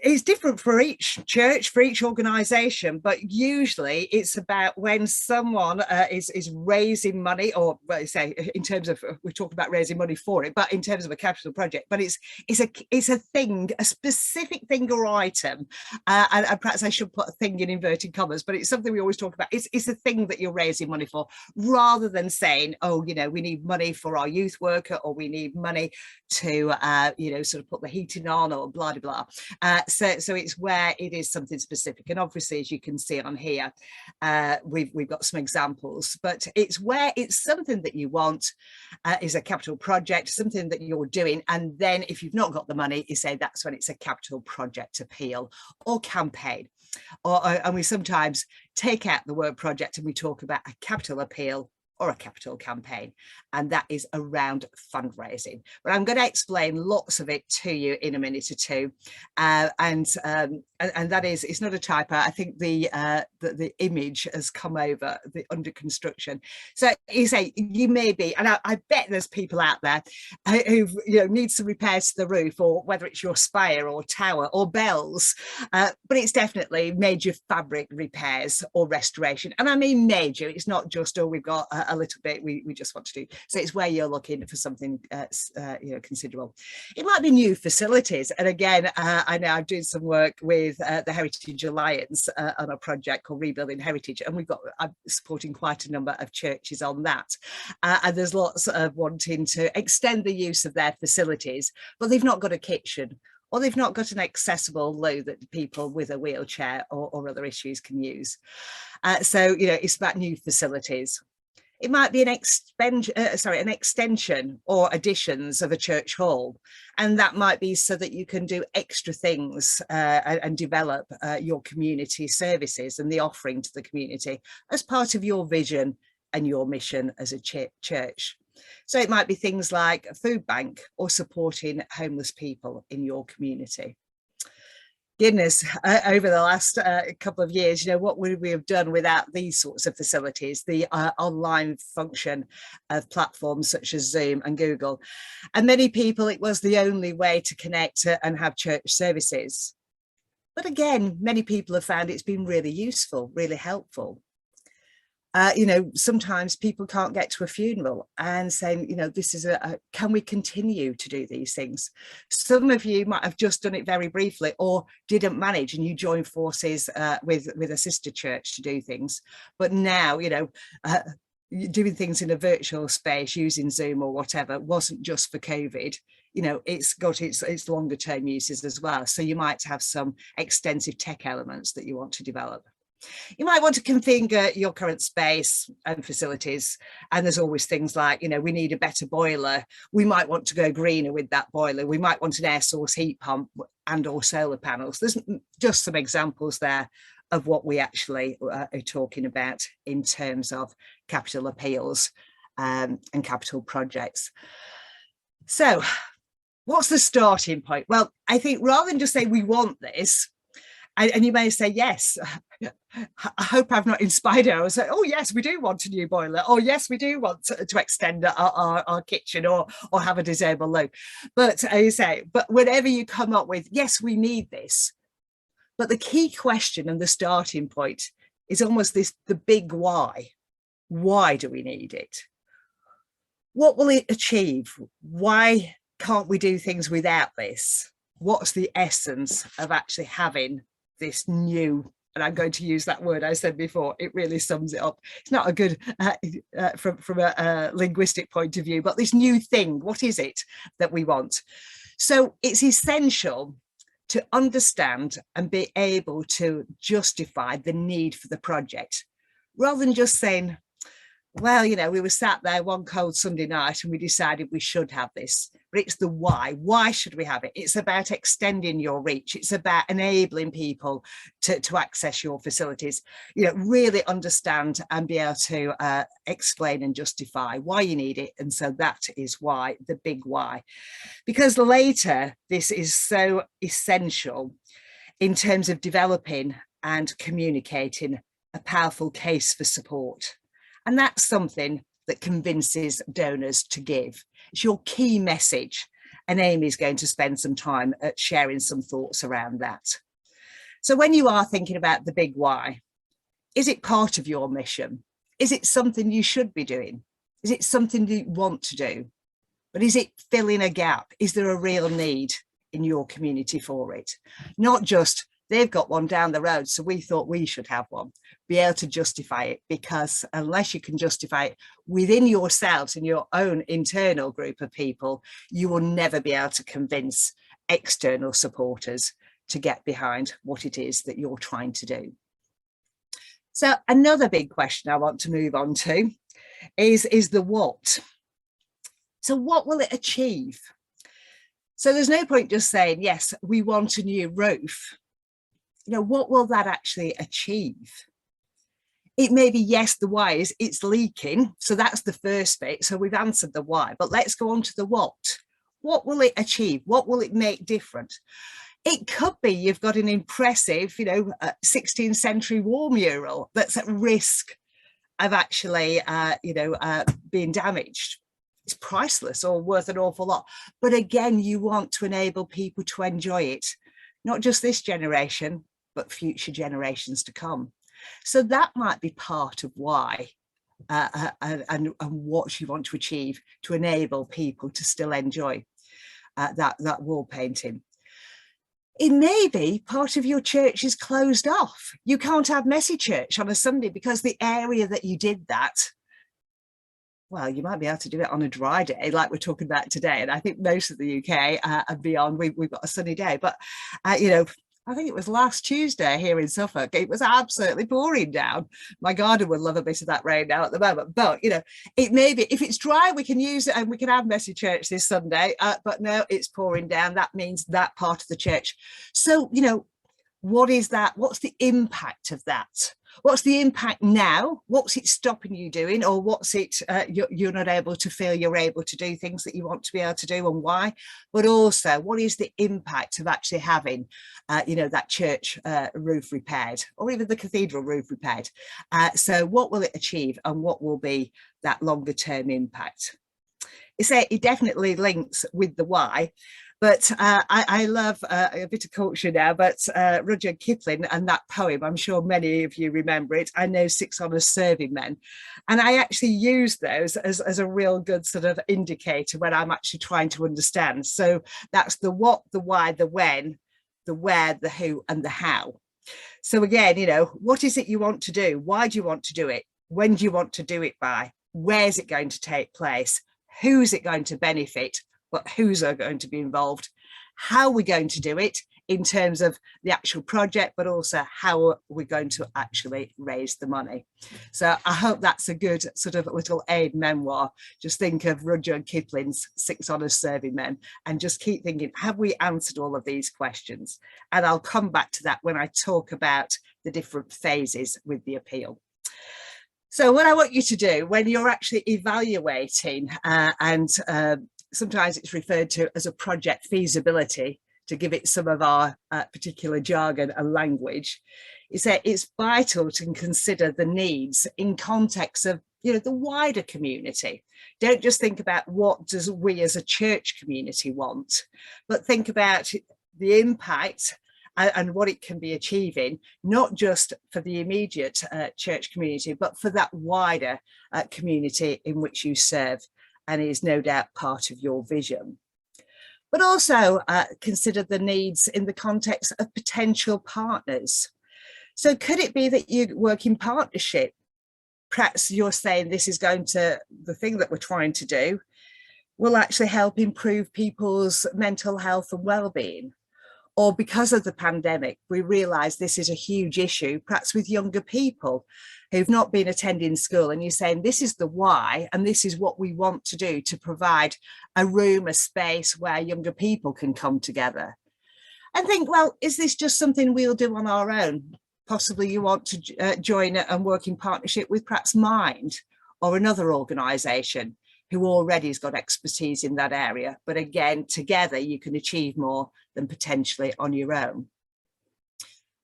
it's different for each church, for each organisation, but usually it's about when someone is raising money, or well, say in terms of we're talking about raising money for it, but in terms of a capital project, but it's a thing, a specific thing or item, and perhaps I should put a thing in inverted commas, but it's something we always talk about. It's a thing that you're raising money for, rather than saying, oh, you know, we need money for our youth worker, or we need money to you know, sort of put the heating on, or blah blah blah. So it's where it is something specific, and obviously, as you can see on here, we've got some examples, but it's where it's something that you want, is a capital project, something that you're doing, and then if you've not got the money, you say that's when it's a capital project appeal or campaign. And we sometimes take out the word project and we talk about a capital appeal or a capital campaign, and that is around fundraising. But I'm going to explain lots of it to you in a minute or two, and that is, it's not a typo. I think the image has come over, the under construction. So you say you may be, and I bet there's people out there who, you know, need some repairs to the roof, or whether it's your spire or tower or bells, but it's definitely major fabric repairs or restoration. And I mean major, it's not just, oh, we've got a little bit we just want to do. So it's where you're looking for something you know, considerable. It might be new facilities, and again, I know I'm doing some work with the Heritage Alliance on a project called Rebuilding Heritage, and I'm supporting quite a number of churches on that, and there's lots of wanting to extend the use of their facilities, but they've not got a kitchen, or they've not got an accessible loo that people with a wheelchair or other issues can use. So, you know, it's about new facilities. It might be an extension or additions of a church hall, and that might be so that you can do extra things and develop your community services and the offering to the community as part of your vision and your mission as a church. So it might be things like a food bank or supporting homeless people in your community. Goodness, over the last couple of years, you know, what would we have done without these sorts of facilities, the online function of platforms such as Zoom and Google? And many people, it was the only way to connect and have church services. But again, many people have found it's been really useful, really helpful. You know, sometimes people can't get to a funeral, and saying, you know, this is can we continue to do these things? Some of you might have just done it very briefly, or didn't manage, and you joined forces with a sister church to do things. But now, you know, doing things in a virtual space using Zoom or whatever wasn't just for COVID. You know, it's got its longer term uses as well. So you might have some extensive tech elements that you want to develop. You might want to configure your current space and facilities, and there's always things like, you know, we need a better boiler, we might want to go greener with that boiler, we might want an air source heat pump and or solar panels. There's just some examples there of what we actually are talking about in terms of capital appeals and capital projects. So what's the starting point? Well, I think rather than just say we want this, and you may say, yes, I hope I've not inspired her. I say, oh, yes, we do want a new boiler. Oh, yes, we do want to extend our kitchen or have a disabled loo. But as you say, but whenever you come up with, yes, we need this. But the key question and the starting point is almost the big why. Why do we need it? What will it achieve? Why can't we do things without this? What's the essence of actually having this new, and I'm going to use that word I said before, it really sums it up. It's not a good from a linguistic point of view, but this new thing, what is it that we want? So it's essential to understand and be able to justify the need for the project, rather than just saying, well, you know, we were sat there one cold Sunday night and we decided we should have this. But it's the why. Why should we have it? It's about extending your reach. It's about enabling people to access your facilities. You know, really understand and be able to explain and justify why you need it. And so that is why, the big why. Because later, this is so essential in terms of developing and communicating a powerful case for support. And that's something that convinces donors to give. It's your key message. and Amy's going to spend some time sharing some thoughts around that. So when you are thinking about the big why, is it part of your mission? Is it something you should be doing? Is it something you want to do? But is it filling a gap? Is there a real need in your community for it? Not just, they've got one down the road, so we thought we should have one. Be able to justify it, because unless you can justify it within yourselves and your own internal group of people, you will never be able to convince external supporters to get behind what it is that you're trying to do. So another big question I want to move on to is the what. So what will it achieve? So there's no point just saying, yes, we want a new roof. You know, what will that actually achieve? It may be, yes, the why is it's leaking. So that's the first bit. So we've answered the why, but let's go on to the what. What will it achieve? What will it make different? It could be you've got an impressive, 16th century wall mural that's at risk of actually, being damaged. It's priceless or worth an awful lot. But again, you want to enable people to enjoy it, not just this generation, but future generations to come. So that might be part of why and what you want to achieve to enable people to still enjoy that wall painting. It may be part of your church is closed off. You can't have messy church on a Sunday because the area that you did that, well, you might be able to do it on a dry day like we're talking about today. And I think most of the UK and beyond, we've got a sunny day. But, I think it was last Tuesday here in Suffolk, it was absolutely pouring down. My garden would love a bit of that rain now at the moment. But, it may be, if it's dry, we can use it and we can have messy church this Sunday. But no, it's pouring down. That means that part of the church. So, what is that? What's the impact of that? What's the impact now? What's it stopping you doing? Or what's it you're not able to feel you're able to do things that you want to be able to do, and why? But also, what is the impact of actually having, that church roof repaired, or even the cathedral roof repaired? So what will it achieve, and what will be that longer term impact? It definitely links with the why. But I love a bit of culture now, but Rudyard Kipling and that poem, I'm sure many of you remember it, I know 6 honest serving men. And I actually use those as a real good sort of indicator when I'm actually trying to understand. So that's the what, the why, the when, the where, the who, and the how. So again, what is it you want to do? Why do you want to do it? When do you want to do it by? Where's it going to take place? Who's it going to benefit? But who's are going to be involved? How we're going to do it in terms of the actual project, but also how we're going to actually raise the money. So I hope that's a good sort of little aid memoir. Just think of Rudyard Kipling's 6 honest serving men and just keep thinking, have we answered all of these questions? And I'll come back to that when I talk about the different phases with the appeal. So what I want you to do when you're actually evaluating sometimes it's referred to as a project feasibility, to give it some of our particular jargon and language, is that it's vital to consider the needs in context of the wider community. Don't just think about what does we as a church community want, but think about the impact and what it can be achieving, not just for the immediate church community, but for that wider community in which you serve, and is no doubt part of your vision. But also consider the needs in the context of potential partners. So could it be that you work in partnership? Perhaps you're saying this is going to, the thing that we're trying to do will actually help improve people's mental health and well-being. Or because of the pandemic, we realise this is a huge issue, perhaps with younger people who've not been attending school, and you're saying this is the why, and this is what we want to do to provide a room, a space where younger people can come together. And think, well, is this just something we'll do on our own? Possibly you want to join and work in partnership with perhaps Mind or another organisation who already has got expertise in that area. But again, together you can achieve more than potentially on your own.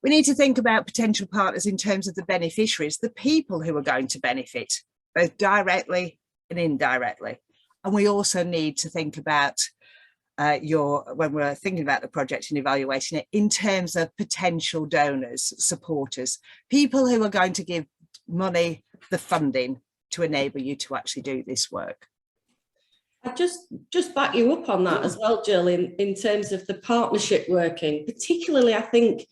We need to think about potential partners in terms of the beneficiaries, the people who are going to benefit, both directly and indirectly. And we also need to think about when we're thinking about the project and evaluating it, in terms of potential donors, supporters, people who are going to give money, the funding to enable you to actually do this work. I just back you up on that as well, Jill, in terms of the partnership working, particularly I think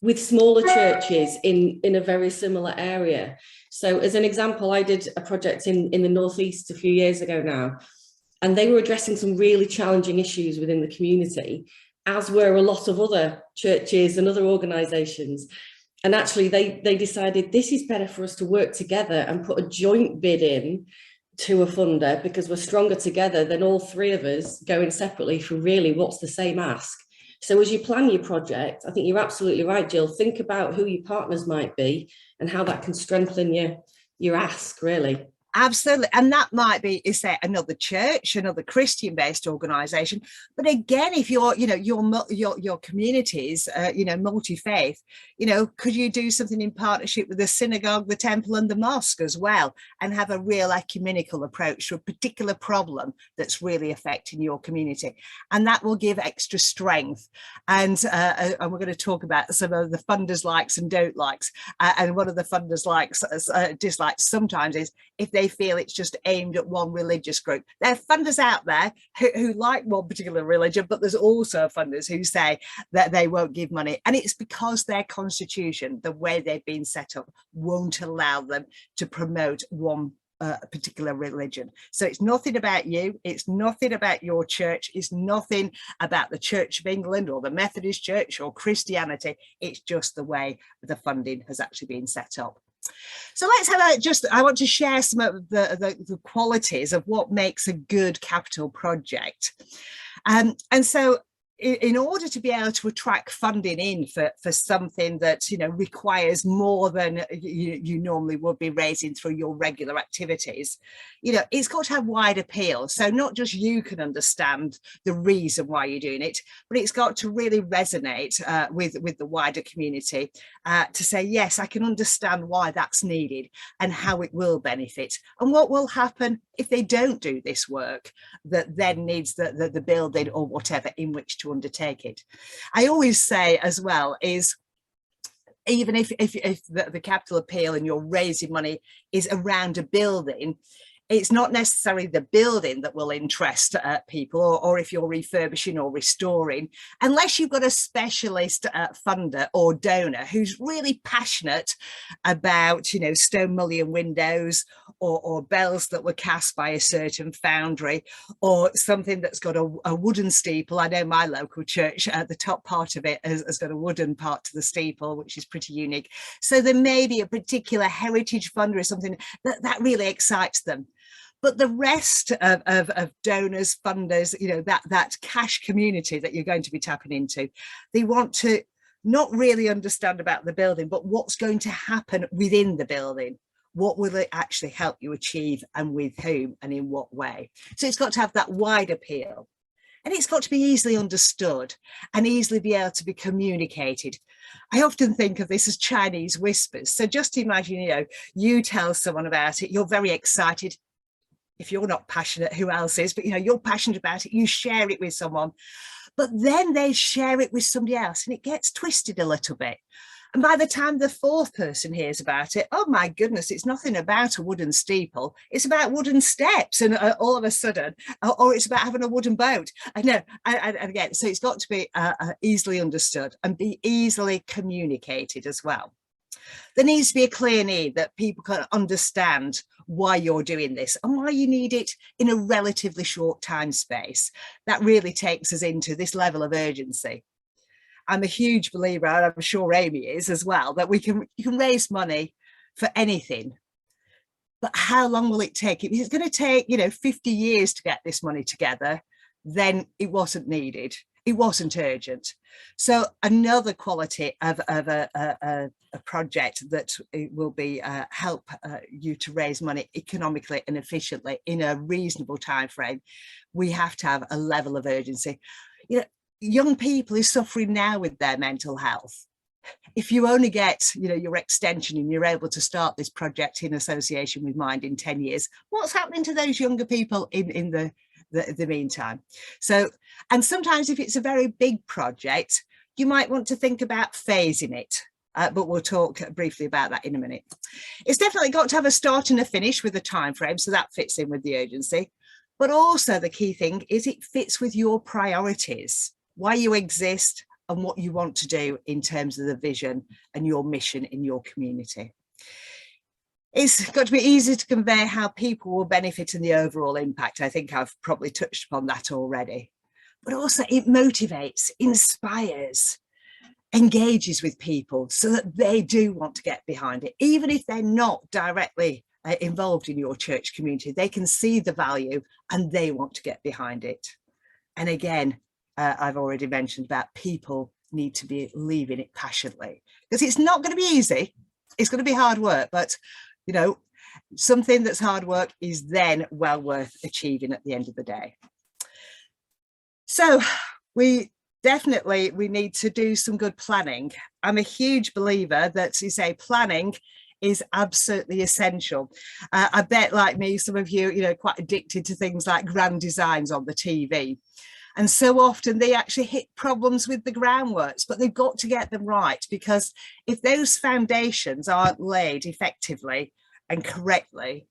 with smaller churches in a very similar area. So as an example, I did a project in the Northeast a few years ago now, and they were addressing some really challenging issues within the community, as were a lot of other churches and other organisations. And actually they decided this is better for us to work together and put a joint bid in to a funder, because we're stronger together than all three of us going separately for really what's the same ask. So as you plan your project, I think you're absolutely right, Jill. Think about who your partners might be and how that can strengthen your ask, really. Absolutely. And that might be, is there another church, another Christian-based organization? But again, if you're, your communities, multi-faith, could you do something in partnership with the synagogue, the temple and the mosque as well, and have a real ecumenical approach to a particular problem that's really affecting your community? And that will give extra strength. And we're going to talk about some of the funders' likes and don't likes. And one of the funders' dislikes sometimes is if they feel it's just aimed at one religious group. There are funders out there who like one particular religion, but there's also funders who say that they won't give money. And it's because their constitution, the way they've been set up, won't allow them to promote one particular religion. So it's nothing about you, it's nothing about your church, it's nothing about the Church of England or the Methodist Church or Christianity. It's just the way the funding has actually been set up. So let's have I want to share some of the qualities of what makes a good capital project. And so in order to be able to attract funding in for something that requires more than you normally would be raising through your regular activities, it's got to have wide appeal. So not just you can understand the reason why you're doing it, but it's got to really resonate with the wider community to say, yes, I can understand why that's needed and how it will benefit and what will happen if they don't do this work that then needs the building or whatever in which to undertake it. I always say as well is, even if the capital appeal and you're raising money is around a building, it's not necessarily the building that will interest people, or if you're refurbishing or restoring, unless you've got a specialist funder or donor who's really passionate about, stone mullion windows or bells that were cast by a certain foundry, or something that's got a wooden steeple. I know my local church, the top part of it has got a wooden part to the steeple, which is pretty unique. So there may be a particular heritage funder or something that really excites them. But the rest of donors, funders, that cash community that you're going to be tapping into, they want to not really understand about the building, but what's going to happen within the building. What will it actually help you achieve, and with whom and in what way? So it's got to have that wide appeal. And it's got to be easily understood and easily be able to be communicated. I often think of this as Chinese whispers. So just imagine, you tell someone about it, you're very excited. If you're not passionate, who else is? But you're passionate about it, you share it with someone, but then they share it with somebody else and it gets twisted a little bit. And by the time the fourth person hears about it, oh my goodness, it's nothing about a wooden steeple, it's about wooden steps, and all of a sudden, or it's about having a wooden boat. I know, and again, so it's got to be easily understood and be easily communicated as well. There needs to be a clear need that people can understand why you're doing this and why you need it in a relatively short time space. That really takes us into this level of urgency. I'm a huge believer, and I'm sure Amy is as well, that you can raise money for anything. But how long will it take? If it's going to take 50 years to get this money together, then it wasn't needed. It wasn't urgent. So another quality of a project that it will be help you to raise money economically and efficiently in a reasonable time frame, we have to have a level of urgency. Young people are suffering now with their mental health. If you only get your extension and you're able to start this project in association with Mind in 10 years, what's happening to those younger people in the the meantime. So, and sometimes if it's a very big project, you might want to think about phasing it. But we'll talk briefly about that in a minute. It's definitely got to have a start and a finish with a time frame, so that fits in with the urgency. But also the key thing is it fits with your priorities, why you exist and what you want to do in terms of the vision and your mission in your community. It's got to be easy to convey how people will benefit and the overall impact. I think I've probably touched upon that already. But also it motivates, inspires, engages with people so that they do want to get behind it, even if they're not directly involved in your church community. They can see the value and they want to get behind it. And again, I've already mentioned about people need to be leaving it passionately, because it's not going to be easy. It's going to be hard work, but you know, something that's hard work is then well worth achieving at the end of the day. So we need to do some good planning. I'm a huge believer that, you say, planning is absolutely essential. I bet, like me, some of you, quite addicted to things like grand designs on the TV. And so often they actually hit problems with the groundworks, but they've got to get them right, because if those foundations aren't laid effectively and correctly,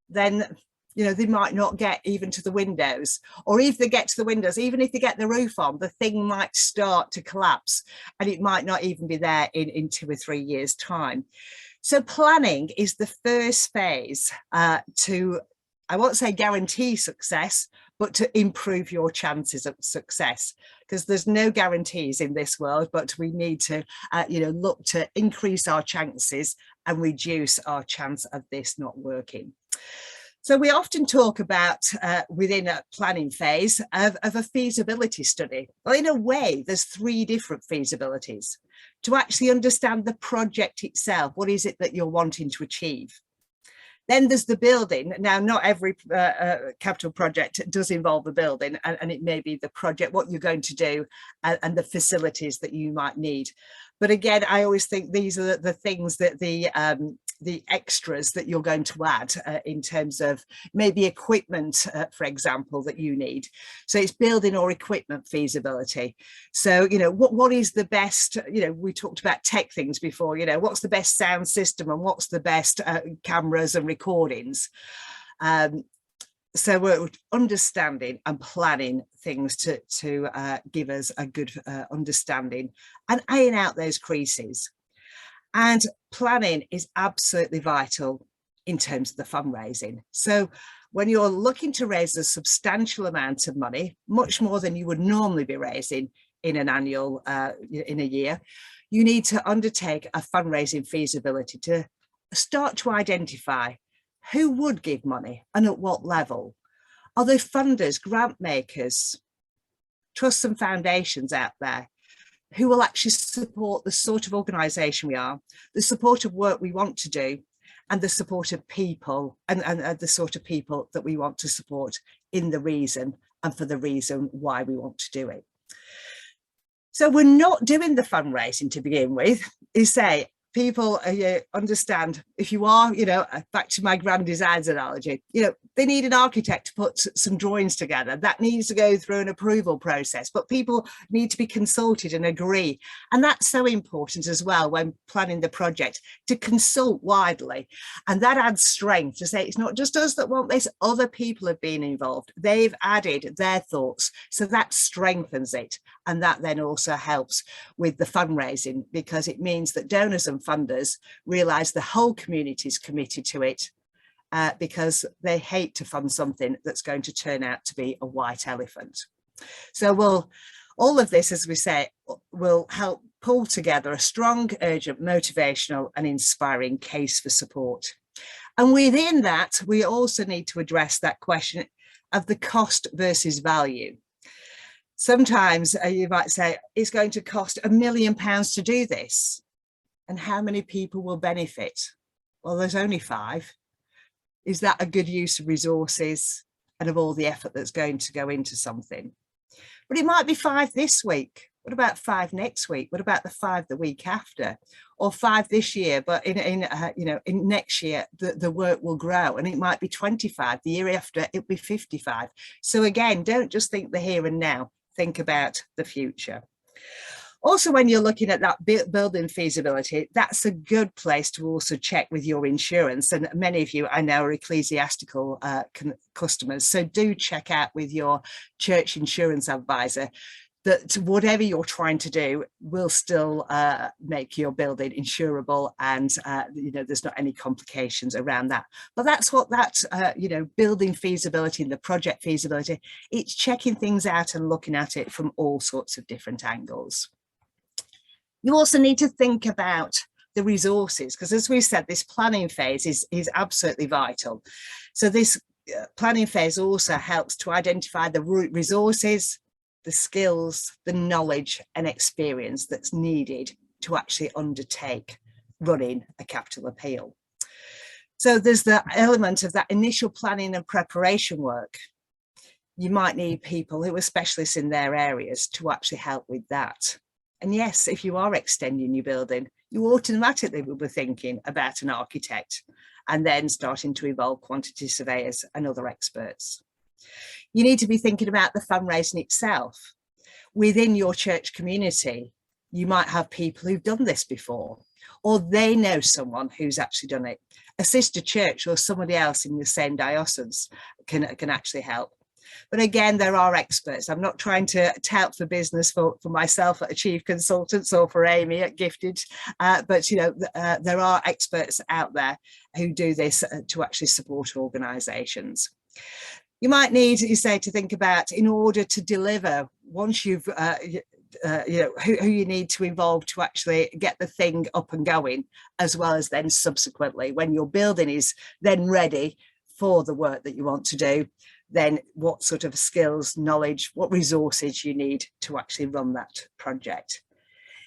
then they might not get even to the windows, or if they get to the windows, even if they get the roof on, the thing might start to collapse and it might not even be there in 2 or 3 years' time. So planning is the first phase to, I won't say guarantee success, but to improve your chances of success, because there's no guarantees in this world, but we need to, look to increase our chances and reduce our chance of this not working. So we often talk about within a planning phase of a feasibility study. Well, in a way, there's 3 different feasibilities to actually understand the project itself. What is it that you're wanting to achieve? Then there's the building. Now, not every capital project does involve a building, and it may be the project, what you're going to do, and the facilities that you might need. But again, I always think these are the things that the extras that you're going to add in terms of maybe equipment, for example, that you need. So it's building or equipment feasibility. So, what is the best, we talked about tech things before, what's the best sound system and what's the best cameras and recordings. So we're understanding and planning things to give us a good understanding and iron out those creases. And planning is absolutely vital in terms of the fundraising. So when you're looking to raise a substantial amount of money, much more than you would normally be raising in an annual, in a year, you need to undertake a fundraising feasibility to start to identify who would give money and at what level. Are there funders, grant makers, trusts and foundations out there who will actually support the sort of organisation we are, the sort of work we want to do, and the sort of people and the sort of people that we want to support in the reason and for the reason why we want to do it. So we're not doing the fundraising to begin with. You say, people understand, if you are, back to my grand designs analogy, they need an architect to put some drawings together. That needs to go through an approval process, but people need to be consulted and agree. And that's so important as well when planning the project, to consult widely. And that adds strength to say, it's not just us that want this, other people have been involved. They've added their thoughts. So that strengthens it. And that then also helps with the fundraising, because it means that donors and funders realise the whole community is committed to it, because they hate to fund something that's going to turn out to be a white elephant. So all of this, as we say, will help pull together a strong, urgent, motivational and inspiring case for support. And within that, we also need to address that question of the cost versus value. Sometimes you might say, it's going to cost £1 million to do this. And how many people will benefit? Well, there's only 5. Is that a good use of resources and of all the effort that's going to go into something? But it might be 5 this week, What about 5 next week? What about the 5 the week after? Or 5 this year, but in next year, the work will grow and it might be 25. The year after, it'll be 55. So again, don't just think the here and now, think about the future. Also, when you're looking at that building feasibility, that's a good place to also check with your insurance. And many of you, I know, are ecclesiastical customers. So do check out with your church insurance advisor that whatever you're trying to do will still make your building insurable, and there's not any complications around that. But that's what that building feasibility and the project feasibility, it's checking things out and looking at it from all sorts of different angles. You also need to think about the resources, because as we said, this planning phase is absolutely vital. So this planning phase also helps to identify the resources, the skills, the knowledge and experience that's needed to actually undertake running a capital appeal. So there's the element of that initial planning and preparation work. You might need people who are specialists in their areas to actually help with that. And yes, if you are extending your building, you automatically will be thinking about an architect and then starting to involve quantity surveyors and other experts. You need to be thinking about the fundraising itself. Within your church community, you might have people who've done this before, or they know someone who's actually done it. A sister church or somebody else in the same diocese can actually help. But again, there are experts. I'm not trying to tout for business for myself at Achieve Consultants or for Amy at Gifted, but there are experts out there who do this to actually support organisations. You might need, you say, to think about, in order to deliver, once you've, who you need to involve to actually get the thing up and going, as well as then subsequently, when your building is then ready for the work that you want to do, then what sort of skills, knowledge, what resources you need to actually run that project.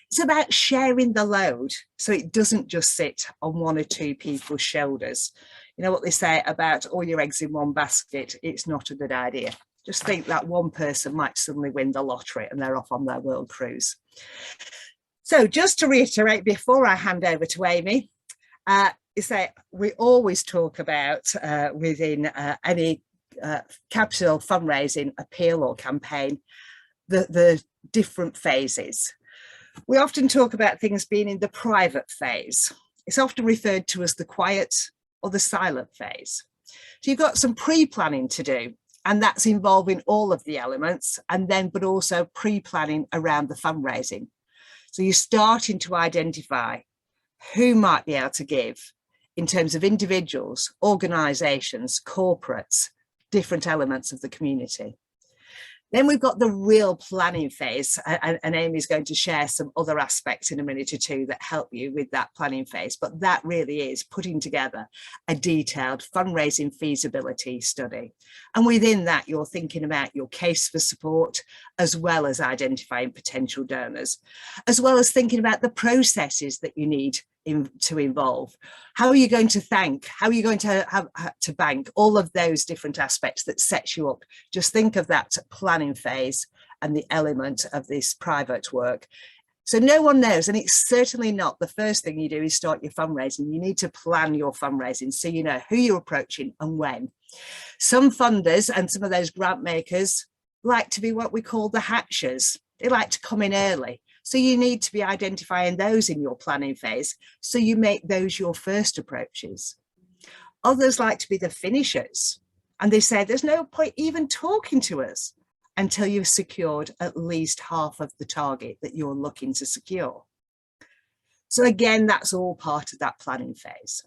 It's about sharing the load, so it doesn't just sit on 1 or 2 people's shoulders. You know what they say about all your eggs in one basket, it's not a good idea. Just think that one person might suddenly win the lottery and they're off on their world cruise. So just to reiterate before I hand over to Amy, we always talk about within any capital fundraising appeal or campaign, the different phases. We often talk about things being in the private phase. It's often referred to as the quiet or the silent phase. So you've got some pre-planning to do, and that's involving all of the elements, and then but also pre-planning around the fundraising. So you're starting to identify who might be able to give in terms of individuals, organisations, corporates, different elements of the community. Then we've got the real planning phase, and Amy's going to share some other aspects in a minute or two that help you with that planning phase. But that really is putting together a detailed fundraising feasibility study. And within that, you're thinking about your case for support, as well as identifying potential donors, as well as thinking about the processes that you need to involve. How are you going to thank? How are you going to have to bank? All of those different aspects that sets you up. Just think of that planning phase and the element of this private work. So no one knows, and it's certainly not the first thing you do is start your fundraising. You need to plan your fundraising so you know who you're approaching and when. Some funders and some of those grant makers like to be what we call the hatchers. They like to come in early. So you need to be identifying those in your planning phase, so you make those your first approaches. Others like to be the finishers, and they say there's no point even talking to us until you've secured at least half of the target that you're looking to secure. So again, that's all part of that planning phase.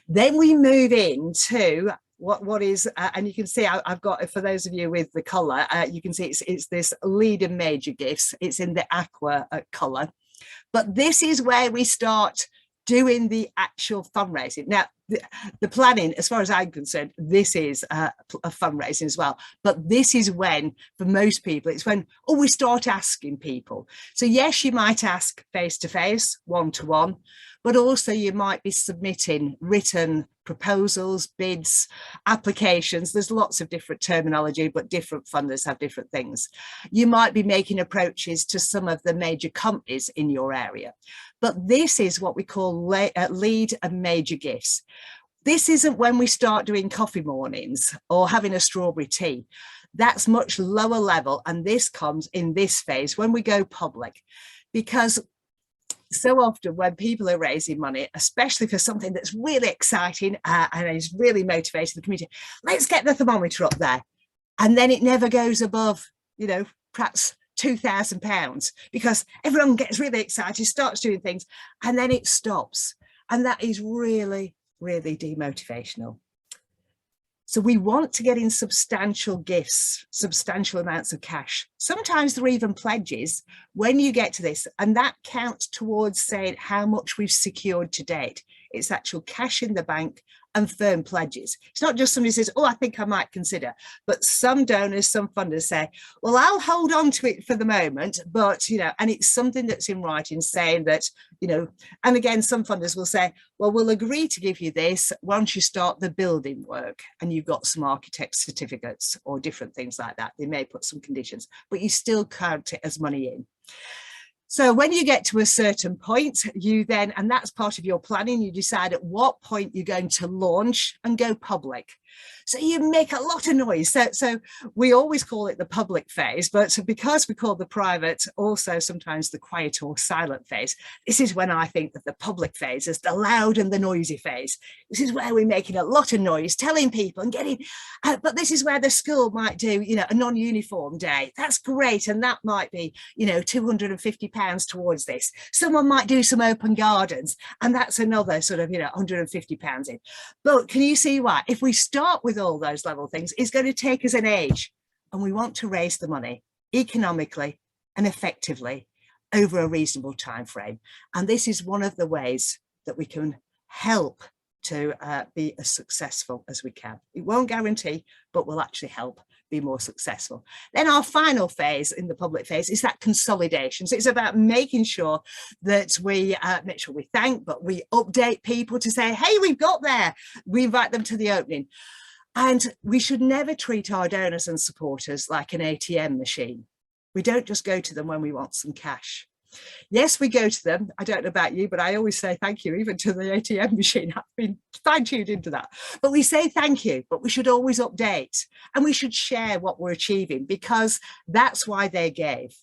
Then we move into what is, and you can see I've got, for those of you with the colour, you can see it's this lead and major gifts. It's in the aqua colour. But this is where we start doing the actual fundraising. Now, the planning, as far as I'm concerned, this is a fundraising as well. But this is when, for most people, it's when, we start asking people. So yes, you might ask face-to-face, one-to-one, but also you might be submitting written proposals, bids, applications. There's lots of different terminology, but different funders have different things. You might be making approaches to some of the major companies in your area. But this is what we call lead and major gifts. This isn't when we start doing coffee mornings or having a strawberry tea. That's much lower level. And this comes in this phase when we go public, because so often when people are raising money, especially for something that's really exciting and is really motivating the community, let's get the thermometer up there. And then it never goes above, perhaps £2,000, because everyone gets really excited, starts doing things, and then it stops. And that is really, really demotivational. So we want to get in substantial gifts, substantial amounts of cash. Sometimes there are even pledges when you get to this, and that counts towards saying how much we've secured to date. It's actual cash in the bank and firm pledges. It's not just somebody says, I think I might consider, but some donors, some funders say, well, I'll hold on to it for the moment, but, and it's something that's in writing saying that, and again, some funders will say, well, we'll agree to give you this once you start the building work and you've got some architect certificates or different things like that. They may put some conditions, but you still count it as money in. So when you get to a certain point, you then, and that's part of your planning, you decide at what point you're going to launch and go public. So you make a lot of noise. So we always call it the public phase, but because we call the private also sometimes the quiet or silent phase, this is when I think that the public phase is the loud and the noisy phase. This is where we're making a lot of noise, telling people and getting, but this is where the school might do, a non-uniform day. That's great. And that might be, £250 towards this. Someone might do some open gardens, and that's another sort of, £150 in. But can you see why? If we start with all those level things, it's going to take us an age, and we want to raise the money economically and effectively over a reasonable time frame. And this is one of the ways that we can help to be as successful as we can. It won't guarantee, but will actually help be more successful. Then our final phase in the public phase is that consolidation. So it's about making sure that we make sure we thank, but we update people to say, hey, we've got there. We invite them to the opening. And we should never treat our donors and supporters like an ATM machine. We don't just go to them when we want some cash. Yes, we go to them. I don't know about you, but I always say thank you, even to the ATM machine. I've been fine-tuned into that. But we say thank you, but we should always update, and we should share what we're achieving, because that's why they gave.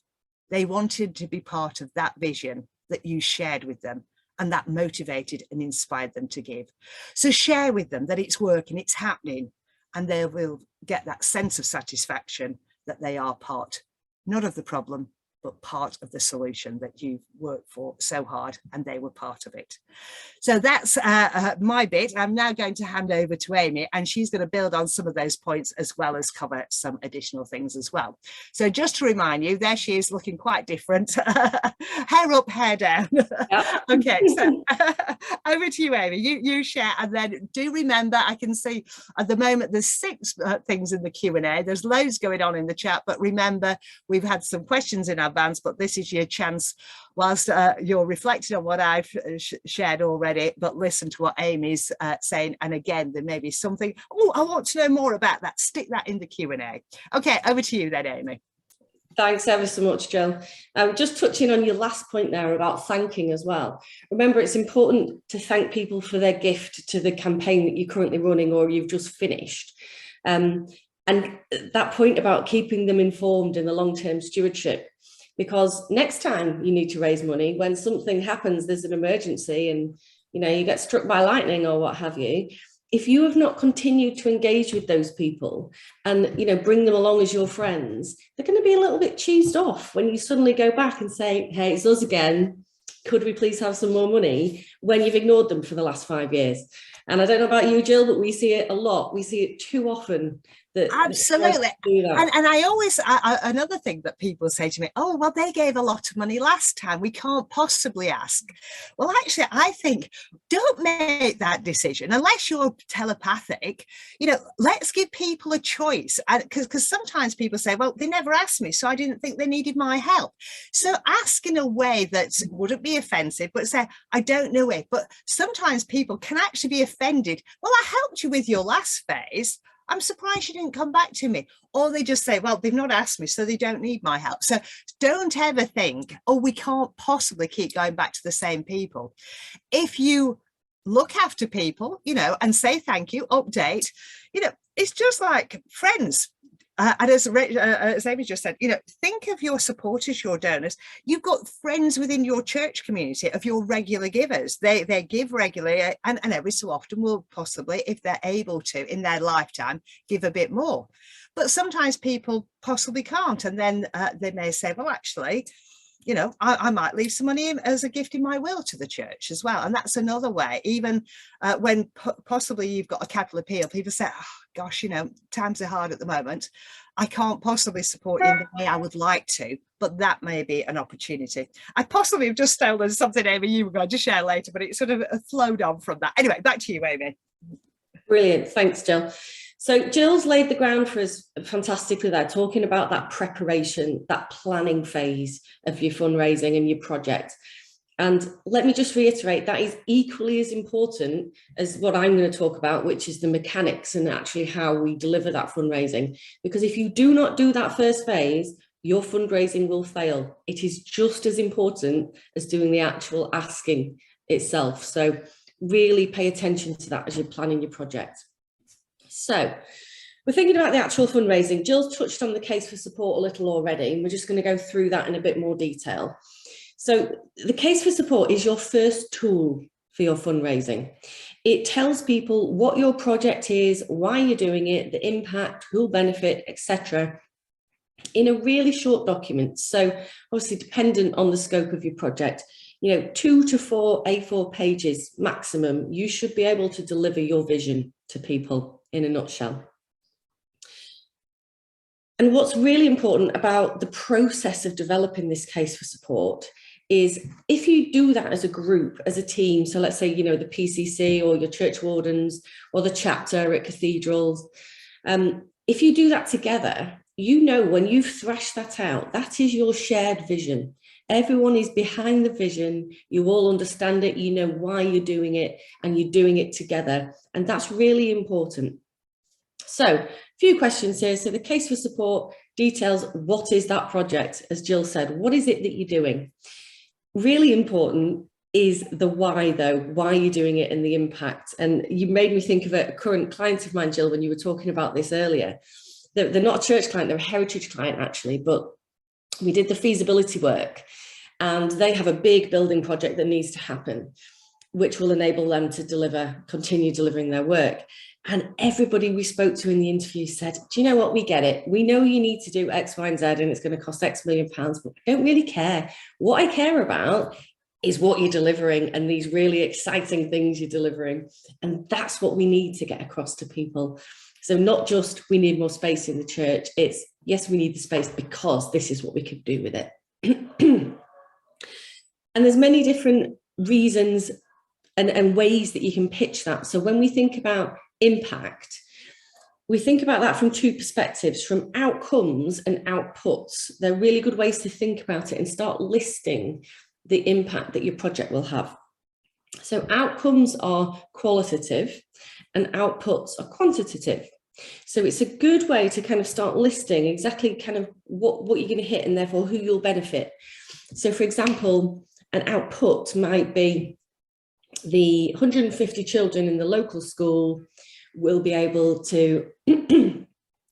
They wanted to be part of that vision that you shared with them, and that motivated and inspired them to give. So share with them that it's working, it's happening, and they will get that sense of satisfaction that they are part, not of the problem, but part of the solution that you've worked for so hard, and they were part of it. So that's my bit. I'm now going to hand over to Amy, and she's going to build on some of those points as well as cover some additional things as well. So just to remind you, there she is looking quite different. Hair up, hair down. Yep. Okay, so over to you, Amy. You share, and then do remember, I can see at the moment there's 6 things in the Q&A. There's loads going on in the chat, but remember, we've had some questions in advance, but this is your chance, whilst you're reflecting on what I've shared already, but listen to what Amy's saying. And again, there may be something, I want to know more about that. Stick that in the Q&A. Okay, over to you then, Amy. Thanks ever so much, Jill. Just touching on your last point there about thanking as well. Remember, it's important to thank people for their gift to the campaign that you're currently running or you've just finished. And that point about keeping them informed in the long-term stewardship, because next time you need to raise money, when something happens, there's an emergency and you get struck by lightning or what have you, if you have not continued to engage with those people and bring them along as your friends, they're going to be a little bit cheesed off when you suddenly go back and say, hey, it's us again, could we please have some more money, when you've ignored them for the last 5 years. And I don't know about you, Jill, but we see it a lot. We see it too often. Absolutely. And I always, another thing that people say to me, oh, well, they gave a lot of money last time, we can't possibly ask. Well, actually, I think don't make that decision unless you're telepathic. You know, let's give people a choice, because sometimes people say, well, they never asked me, so I didn't think they needed my help. So ask in a way that wouldn't be offensive, but say, I don't know it. But sometimes people can actually be offended. Well, I helped you with your last phase, I'm surprised you didn't come back to me. Or they just say, well, they've not asked me, so they don't need my help. So don't ever think, oh, we can't possibly keep going back to the same people. If you look after people, you know, and say thank you, update, you know, it's just like friends. And as Amy just said, you know, think of your supporters, your donors. You've got friends within your church community of your regular givers. They give regularly, and every so often will possibly, if they're able to in their lifetime, give a bit more. But sometimes people possibly can't. And then they may say, well, actually, you know, I might leave some money in as a gift in my will to the church as well. And that's another way. Even when possibly you've got a capital appeal, people say, oh, gosh, you know, times are hard at the moment. I can't possibly support you in the way I would like to, but that may be an opportunity. I possibly have just stolen something, Amy, you were going to share later, but it sort of flowed on from that. Anyway, back to you, Amy. Brilliant. Thanks, Jill. So Jill's laid the ground for us fantastically there, talking about that preparation, that planning phase of your fundraising and your project. And let me just reiterate, that is equally as important as what I'm going to talk about, which is the mechanics and actually how we deliver that fundraising. Because if you do not do that first phase, your fundraising will fail. It is just as important as doing the actual asking itself. So really pay attention to that as you're planning your project. So we're thinking about the actual fundraising. Jill's touched on the case for support a little already, and we're just going to go through that in a bit more detail. So the case for support is your first tool for your fundraising. It tells people what your project is, why you're doing it, the impact, who'll benefit, etc., in a really short document. So obviously dependent on the scope of your project, you know, 2 to 4 A4 pages maximum, you should be able to deliver your vision to people in a nutshell. And what's really important about the process of developing this case for support is if you do that as a group, as a team, so let's say, you know, the PCC or your church wardens or the chapter at cathedrals, if you do that together, you know, when you've thrashed that out, that is your shared vision. Everyone is behind the vision, you all understand it, you know why you're doing it, and you're doing it together. And that's really important. So a few questions here. So the case for support details what is that project, as Jill said, what is it that you're doing? Really important is the why, though, why you're doing it and the impact. And you made me think of a current client of mine, Jill, when you were talking about this earlier. They're not a church client, they're a heritage client actually, but we did the feasibility work and they have a big building project that needs to happen, which will enable them to continue delivering their work. And everybody we spoke to in the interview said, do you know what, we get it. We know you need to do X, Y, and Z, and it's going to cost X million pounds, but I don't really care. What I care about is what you're delivering and these really exciting things you're delivering. And that's what we need to get across to people. So not just we need more space in the church, it's yes, we need the space because this is what we could do with it. And there's many different reasons and ways that you can pitch that. So when we think about impact, we think about that from two perspectives, from outcomes and outputs. They're really good ways to think about it and start listing the impact that your project will have. So outcomes are qualitative and outputs are quantitative. So it's a good way to kind of start listing exactly kind of what you're going to hit and therefore who you'll benefit. So for example, an output might be the 150 children in the local school will be able to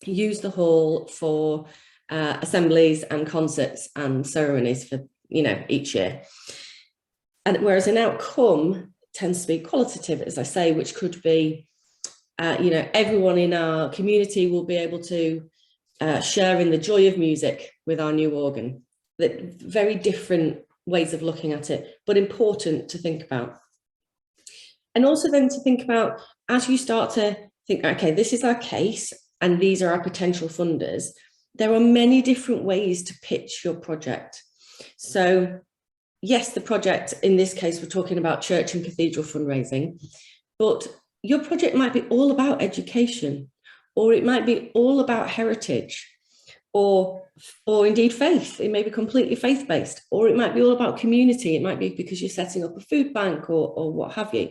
use the hall for assemblies and concerts and ceremonies for, you know, each year. And whereas an outcome tends to be qualitative, as I say, which could be, you know, everyone in our community will be able to share in the joy of music with our new organ. Very different ways of looking at it, but important to think about. And also then to think about, as you start to think, okay, this is our case and these are our potential funders, there are many different ways to pitch your project. So yes, the project, in this case, we're talking about church and cathedral fundraising, but your project might be all about education, or it might be all about heritage, or indeed faith. It may be completely faith-based, or it might be all about community. It might be because you're setting up a food bank or what have you.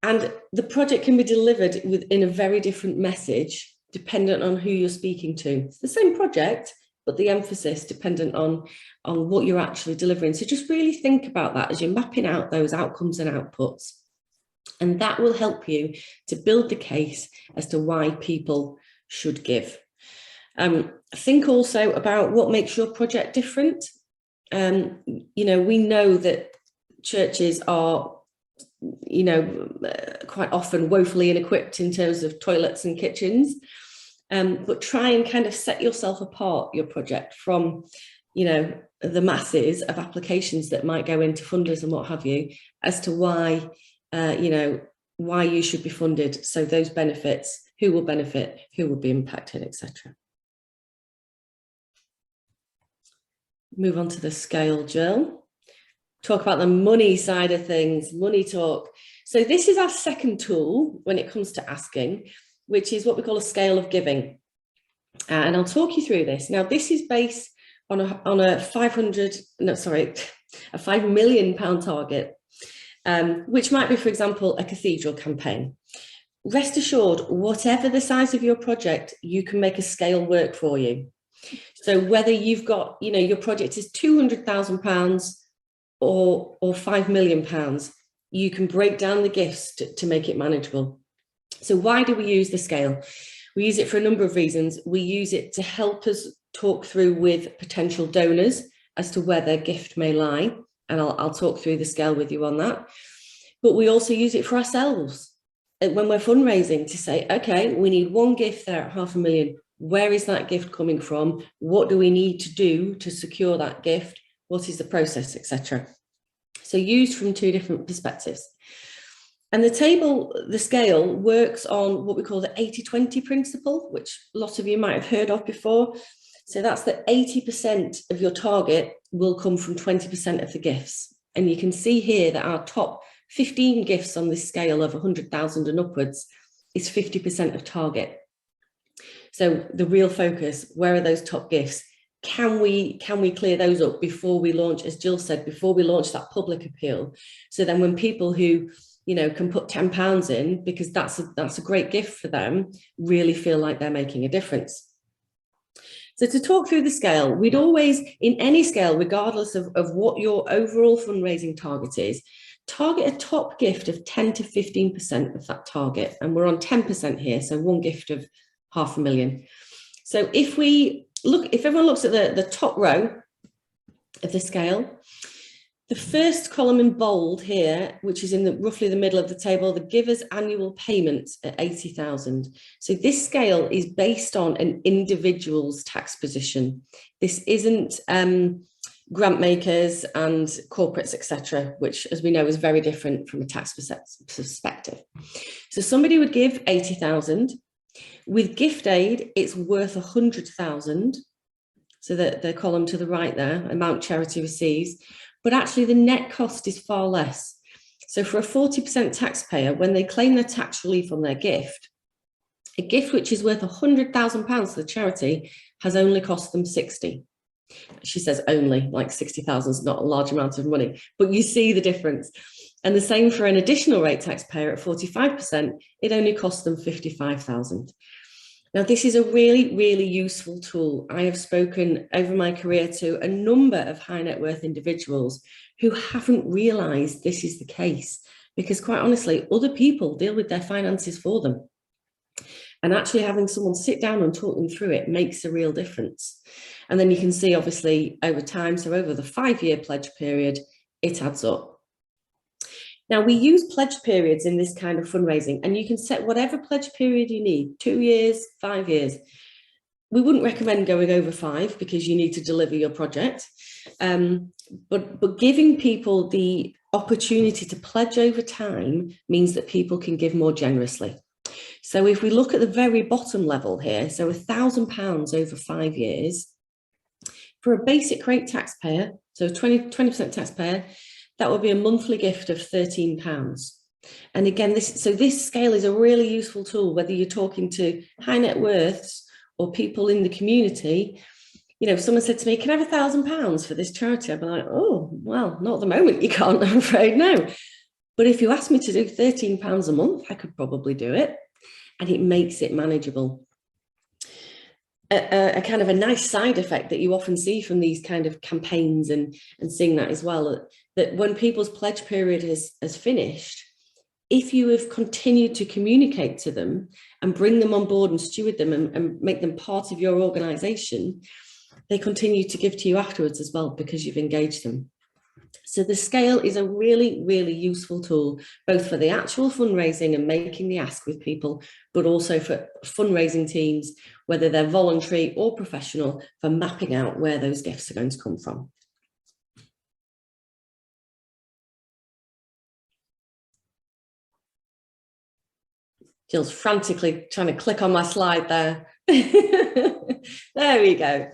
And the project can be delivered within a very different message, dependent on who you're speaking to. It's the same project, but the emphasis dependent on what you're actually delivering. So just really think about that as you're mapping out those outcomes and outputs. And that will help you to build the case as to why people should give. Think also about what makes your project different. You know, we know that churches are, you know, quite often woefully inequipped in terms of toilets and kitchens. But try and kind of set yourself apart, your project, from, you know, the masses of applications that might go into funders and what have you, as to why, you know, why you should be funded. So those benefits, who will benefit, who will be impacted, etc. Move on to the scale, Jill. Talk about the money side of things, money talk. So this is our second tool when it comes to asking, which is what we call a scale of giving. And I'll talk you through this. Now, this is based on a £5 million target, which might be, for example, a cathedral campaign. Rest assured, whatever the size of your project, you can make a scale work for you. So whether you've got, you know, your project is £200,000 or £5 million, you can break down the gifts to make it manageable. So why do we use the scale? We use it for a number of reasons. We use it to help us talk through with potential donors as to where their gift may lie. And I'll talk through the scale with you on that. But we also use it for ourselves when we're fundraising to say, okay, we need one gift there at £500,000. Where is that gift coming from? What do we need to do to secure that gift? What is the process, etc. So used from two different perspectives. And the scale works on what we call the 80-20 principle, which a lot of you might have heard of before. So that's that 80% of your target will come from 20% of the gifts. And you can see here that our top 15 gifts on this scale of 100,000 and upwards is 50% of target. So the real focus, where are those top gifts? Can we clear those up before we launch, as Jill said, before we launch that public appeal? So then when people who, you know, can put £10 in, because that's a great gift for them, really feel like they're making a difference. So to talk through the scale, we'd always, in any scale, regardless of what your overall fundraising target is, target a top gift of 10 to 15% of that target. And we're on 10% here, so one gift of £500,000. So if everyone looks at the top row of the scale, the first column in bold here, which is in roughly the middle of the table, the giver's annual payment at 80,000. So this scale is based on an individual's tax position. This isn't grant makers and corporates, etc., which, as we know, is very different from a tax perspective. So somebody would give 80,000. With gift aid, it's worth 100,000. So the column to the right there, amount charity receives. But actually the net cost is far less. So for a 40% taxpayer, when they claim their tax relief on their gift, a gift which is worth £100,000 to the charity has only cost them 60. She says only, like 60,000 is not a large amount of money, but you see the difference. And the same for an additional rate taxpayer at 45%, it only costs them 55,000. Now, this is a really, really useful tool. I have spoken over my career to a number of high net worth individuals who haven't realised this is the case, because quite honestly, other people deal with their finances for them. And actually having someone sit down and talk them through it makes a real difference. And then you can see, obviously, over time, so over the 5-year pledge period, it adds up. Now, we use pledge periods in this kind of fundraising, and you can set whatever pledge period you need, 2 years, 5 years. We wouldn't recommend going over 5 because you need to deliver your project. But giving people the opportunity to pledge over time means that people can give more generously. So if we look at the very bottom level here, so £1,000 over 5 years, for a basic rate taxpayer, so 20% taxpayer, that would be a monthly gift of £13. And again, this scale is a really useful tool, whether you're talking to high net worths or people in the community. You know, if someone said to me, can I have £1,000 for this charity? I'd be like, oh, well, not at the moment, you can't, I'm afraid, no. But if you asked me to do £13 a month, I could probably do it. And it makes it manageable. A kind of a nice side effect that you often see from these kind of campaigns and seeing that as well, that when people's pledge period has finished, if you have continued to communicate to them and bring them on board and steward them and make them part of your organisation, they continue to give to you afterwards as well because you've engaged them. So the scale is a really, really useful tool, both for the actual fundraising and making the ask with people, but also for fundraising teams, whether they're voluntary or professional, for mapping out where those gifts are going to come from. Jill's frantically trying to click on my slide there. There we go.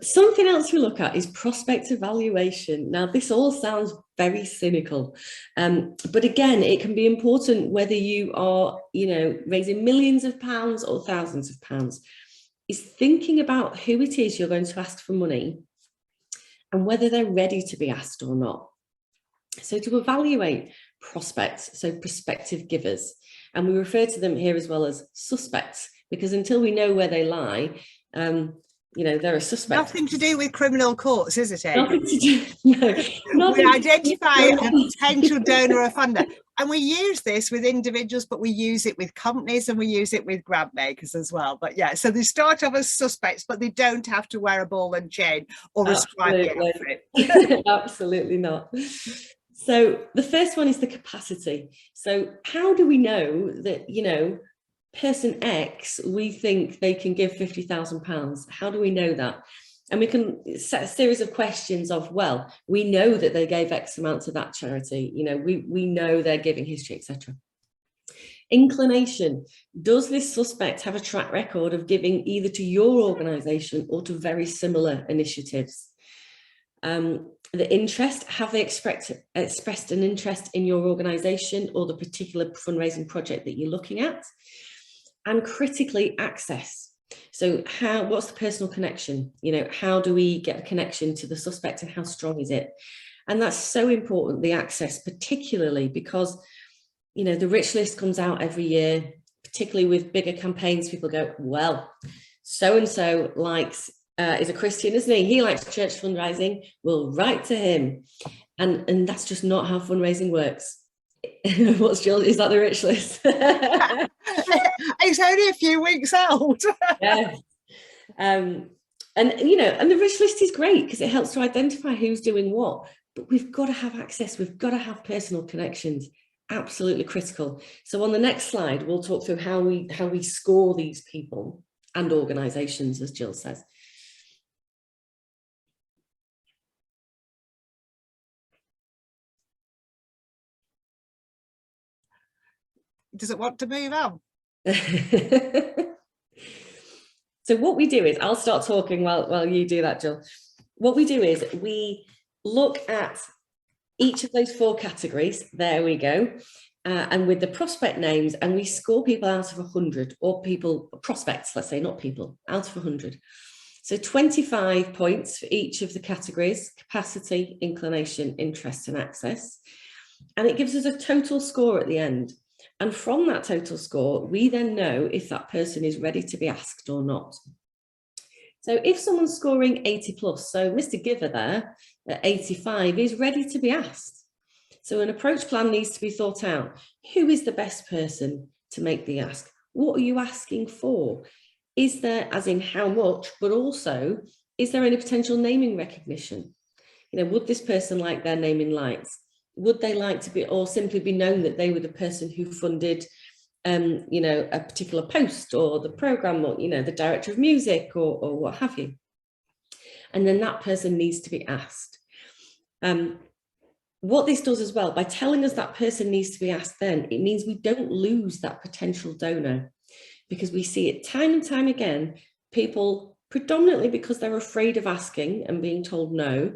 Something else we look at is prospect evaluation. Now, this all sounds very cynical, but again, it can be important whether you are, raising millions of pounds or thousands of pounds, is thinking about who it is you're going to ask for money and whether they're ready to be asked or not. So to evaluate prospects, so prospective givers, and we refer to them here as well as suspects, because until we know where they lie, they're a suspect. Nothing to do with criminal courts, is it? Nothing to do. No, we identify a potential donor or funder, and we use this with individuals, but we use it with companies and we use it with grant makers as well. But yeah, so they start off as suspects, but they don't have to wear a ball and chain or ascribe the outfit. Absolutely not. So the first one is the capacity. So how do we know that, person X, we think they can give £50,000. How do we know that? And we can set a series of questions of, well, we know that they gave X amount to that charity. We know their giving history, etc. Inclination. Does this suspect have a track record of giving either to your organisation or to very similar initiatives? The interest, have they expressed an interest in your organisation or the particular fundraising project that you're looking at? And critically, access. So what's the personal connection? How do we get a connection to the suspect and how strong is it? And that's so important, the access, particularly because, the rich list comes out every year, particularly with bigger campaigns. People go, well, so-and-so likes, is a Christian, isn't he? He likes church fundraising. We'll write to him. And that's just not how fundraising works. What's Jill? Is that the rich list? It's only a few weeks old. Yes. And the rich list is great because it helps to identify who's doing what, but we've got to have access. We've got to have personal connections. Absolutely critical. So on the next slide, we'll talk through how we score these people and organizations, as Jill says. Does it want to move on? So what we do is, I'll start talking while you do that, Jill. What we do is we look at each of those 4 categories. There we go. And with the prospect names, and we score people out of 100, or prospects, let's say, not people, out of 100. So 25 points for each of the categories: capacity, inclination, interest, and access. And it gives us a total score at the end. And from that total score, we then know if that person is ready to be asked or not. So if someone's scoring 80 plus, so Mr. Giver there at 85 is ready to be asked. So an approach plan needs to be thought out. Who is the best person to make the ask? What are you asking for? Is there, as in how much, but also, is there any potential naming recognition? Would this person like their name in lights? Would they like to be, or simply be known that they were the person who funded, a particular post or the program, or, the director of music or what have you? And then that person needs to be asked. what this does as well, by telling us that person needs to be asked then, it means we don't lose that potential donor, because we see it time and time again, people, predominantly because they're afraid of asking and being told no,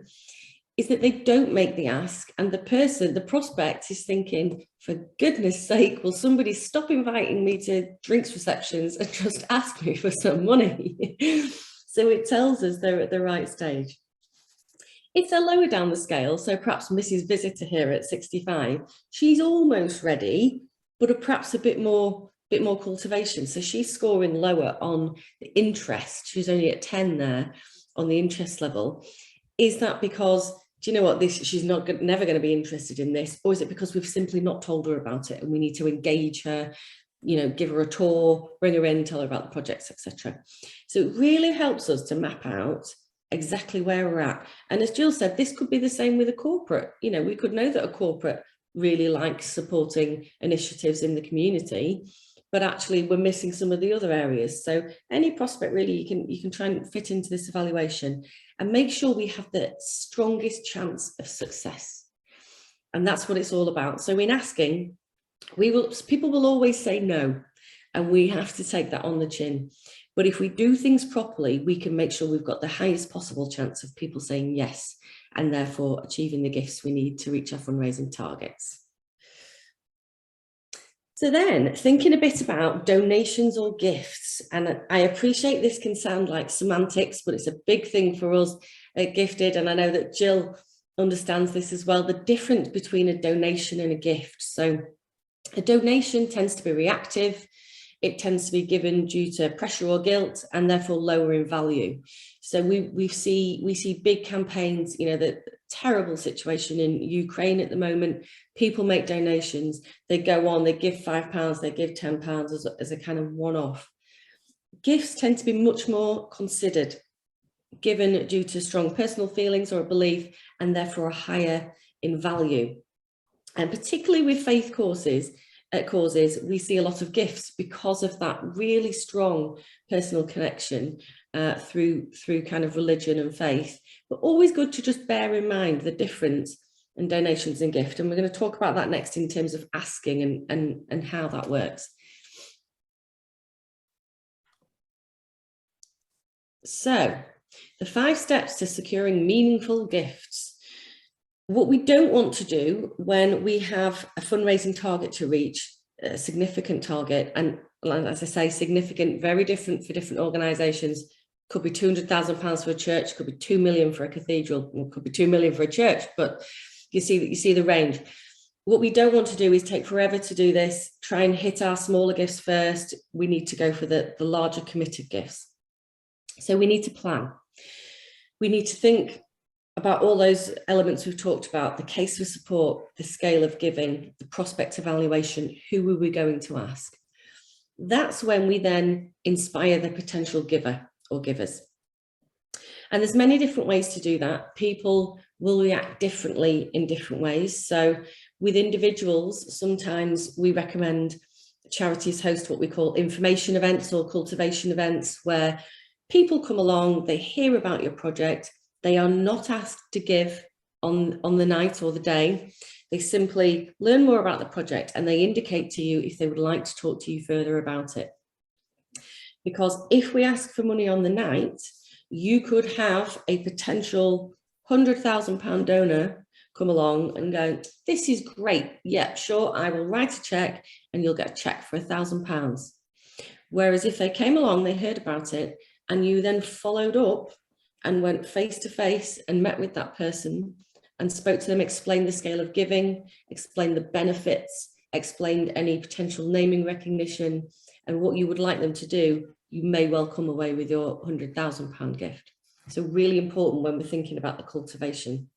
is that they don't make the ask, and the prospect is thinking, for goodness sake, will somebody stop inviting me to drinks receptions and just ask me for some money? So it tells us they're at the right stage. If they're lower down the scale, so perhaps Mrs. Visitor here at 65, she's almost ready, but perhaps a bit more cultivation. So she's scoring lower on the interest. She's only at 10 there on the interest level. Is that because, do you know what, she's never going to be interested in this? Or is it because we've simply not told her about it and we need to engage her, you know, give her a tour, bring her in, tell her about the projects, etc. So it really helps us to map out exactly where we're at. And as Jill said, this could be the same with a corporate. You know, we could know that a corporate really likes supporting initiatives in the community, but actually we're missing some of the other areas. So any prospect really you can try and fit into this evaluation and make sure we have the strongest chance of success. And that's what it's all about. So in asking, people will always say no, and we have to take that on the chin. But if we do things properly, we can make sure we've got the highest possible chance of people saying yes, and therefore achieving the gifts we need to reach our fundraising targets. So then, thinking a bit about donations or gifts, and I appreciate this can sound like semantics, but it's a big thing for us at Gifted, and I know that Jill understands this as well, the difference between a donation and a gift. So a donation tends to be reactive. It tends to be given due to pressure or guilt, and therefore lower in value. So we see big campaigns, you know, the terrible situation in Ukraine at the moment. People make donations, they go on, they give £5, they give £10 as a kind of one-off. Gifts tend to be much more considered, given due to strong personal feelings or a belief, and therefore higher in value. And particularly with faith causes, we see a lot of gifts because of that really strong personal connection through kind of religion and faith. But always good to just bear in mind the difference in donations and gift. And we're going to talk about that next in terms of asking and how that works. So the 5 steps to securing meaningful gifts. What we don't want to do when we have a fundraising target to reach, a significant target, and as I say, significant, very different for different organisations, could be £200,000 for a church, could be 2 million for a cathedral, or could be 2 million for a church, but you see the range. What we don't want to do is take forever to do this, try and hit our smaller gifts first. We need to go for the larger committed gifts. So we need to plan. We need to think about all those elements we've talked about, the case for support, the scale of giving, the prospect evaluation, who are we going to ask? That's when we then inspire the potential giver or givers. And there's many different ways to do that. People will react differently in different ways. So with individuals, sometimes we recommend charities host what we call information events or cultivation events, where people come along, they hear about your project, they are not asked to give on the night or the day. They simply learn more about the project and they indicate to you if they would like to talk to you further about it. Because if we ask for money on the night, you could have a potential £100,000 donor come along and go, this is great. Yeah, sure, I will write a check and you'll get a check for £1,000. Whereas if they came along, they heard about it, and you then followed up and went face to face and met with that person and spoke to them, explained the scale of giving, explained the benefits, explained any potential naming recognition and what you would like them to do, you may well come away with your £100,000 gift. So really important when we're thinking about the cultivation.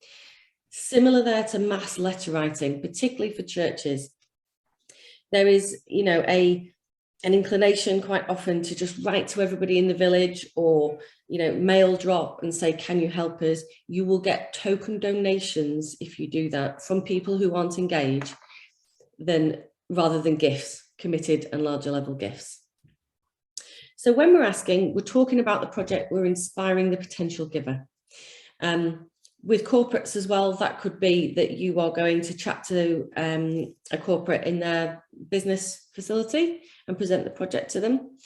Similar there to mass letter writing, particularly for churches. There is, you know, an inclination quite often to just write to everybody in the village, or, you know, mail drop and say, can you help us? You will get token donations if you do that from people who aren't engaged, rather than gifts, committed and larger level gifts. So when we're asking, we're talking about the project, we're inspiring the potential giver. with corporates as well, that could be that you are going to chat to a corporate in their business facility and present the project to them.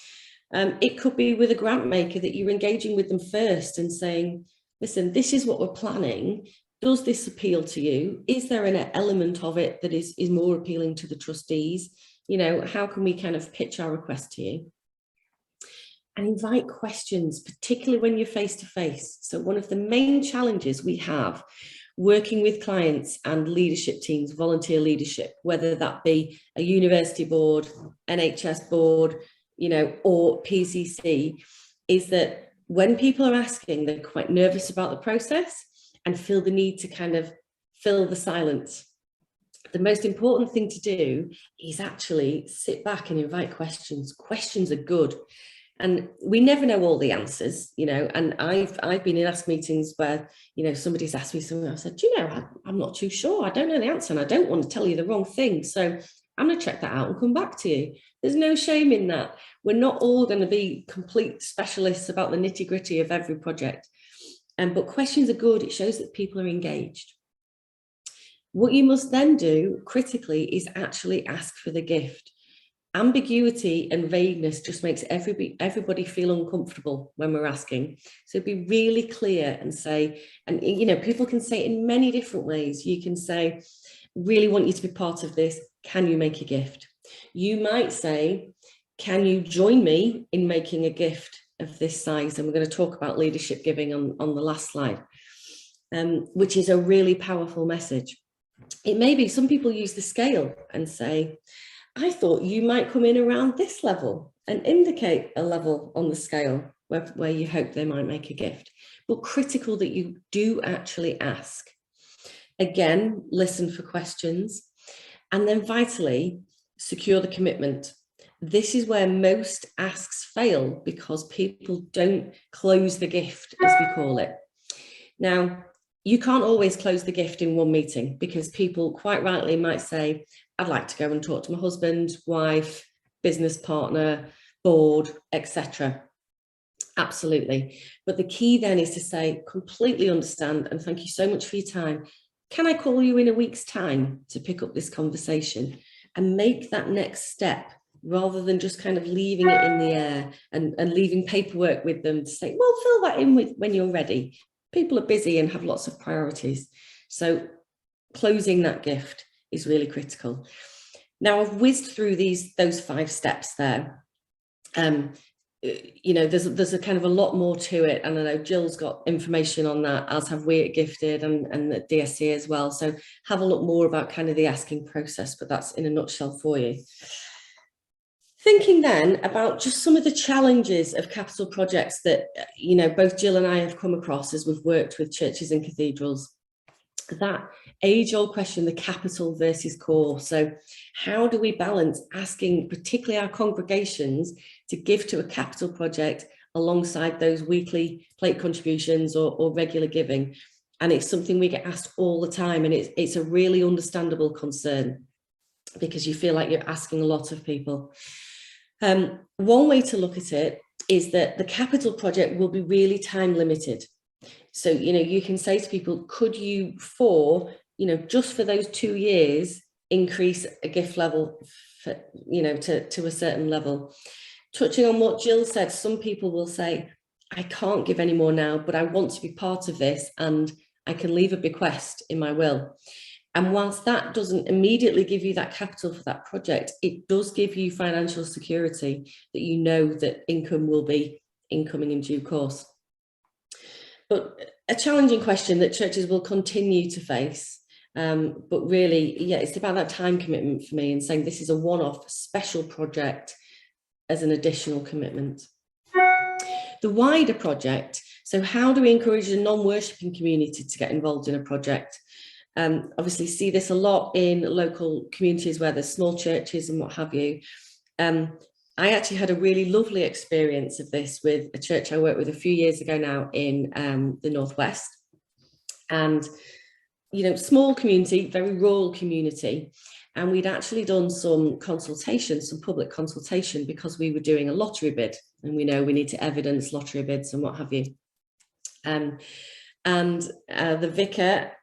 It could be with a grant maker that you're engaging with them first and saying, listen, this is what we're planning. Does this appeal to you? Is there an element of it that is more appealing to the trustees? You know, how can we kind of pitch our request to you? And invite questions, particularly when you're face to face. So one of the main challenges we have working with clients and leadership teams, volunteer leadership, whether that be a university board, NHS board, you know, or PCC, is that when people are asking, they're quite nervous about the process and feel the need to kind of fill the silence. The most important thing to do is actually sit back and invite questions. Questions are good. And we never know all the answers, you know, and I've been in Ask meetings where, you know, somebody's asked me something, I've said, you know, I'm not too sure. I don't know the answer and I don't want to tell you the wrong thing. So I'm going to check that out and come back to you. There's no shame in that. We're not all going to be complete specialists about the nitty gritty of every project. But questions are good. It shows that people are engaged. What you must then do critically is actually ask for the gift. Ambiguity and vagueness just makes everybody feel uncomfortable when we're asking. So be really clear and say, and you know, people can say it in many different ways. You can say, really want you to be part of this. Can you make a gift? You might say, can you join me in making a gift of this size? And we're going to talk about leadership giving on the last slide, which is a really powerful message. It may be some people use the scale and say, I thought you might come in around this level, and indicate a level on the scale where you hope they might make a gift. But critical that you do actually ask. Again, listen for questions, and then vitally secure the commitment. This is where most asks fail because people don't close the gift, as we call it. Now, you can't always close the gift in one meeting because people quite rightly might say, I'd like to go and talk to my husband, wife, business partner, board, etc. Absolutely. But the key then is to say, completely understand and thank you so much for your time. Can I call you in a week's time to pick up this conversation and make that next step rather than just kind of leaving it in the air and leaving paperwork with them to say, well, fill that in when you're ready. People are busy and have lots of priorities. So closing that gift is really critical. Now I've whizzed through those 5 steps there. You know, there's a kind of a lot more to it. And I know Jill's got information on that, as have we at Gifted and the DSC as well. So have a look more about kind of the asking process, but that's in a nutshell for you. Thinking then about just some of the challenges of capital projects that, you know, both Jill and I have come across as we've worked with churches and cathedrals. That age-old question, the capital versus core. So how do we balance asking particularly our congregations to give to a capital project alongside those weekly plate contributions or regular giving? And it's something we get asked all the time, and it's a really understandable concern because you feel like you're asking a lot of people. One way to look at it is that the capital project will be really time limited. So, you know, you can say to people, could you just for those 2 years, increase a gift level, for, you know, to a certain level? Touching on what Jill said, some people will say, I can't give any more now, but I want to be part of this and I can leave a bequest in my will. And whilst that doesn't immediately give you that capital for that project, it does give you financial security that you know that income will be incoming in due course. But a challenging question that churches will continue to face. But really, yeah, it's about that time commitment for me and saying this is a one-off special project as an additional commitment. The wider project, so how do we encourage a non-worshipping community to get involved in a project? Obviously see this a lot in local communities where there's small churches and what have you. I actually had a really lovely experience of this with a church I worked with a few years ago now in the Northwest. And, you know, small community, very rural community. And we'd actually done some consultation, some public consultation, because we were doing a lottery bid. And we know we need to evidence lottery bids and what have you. And And the vicar,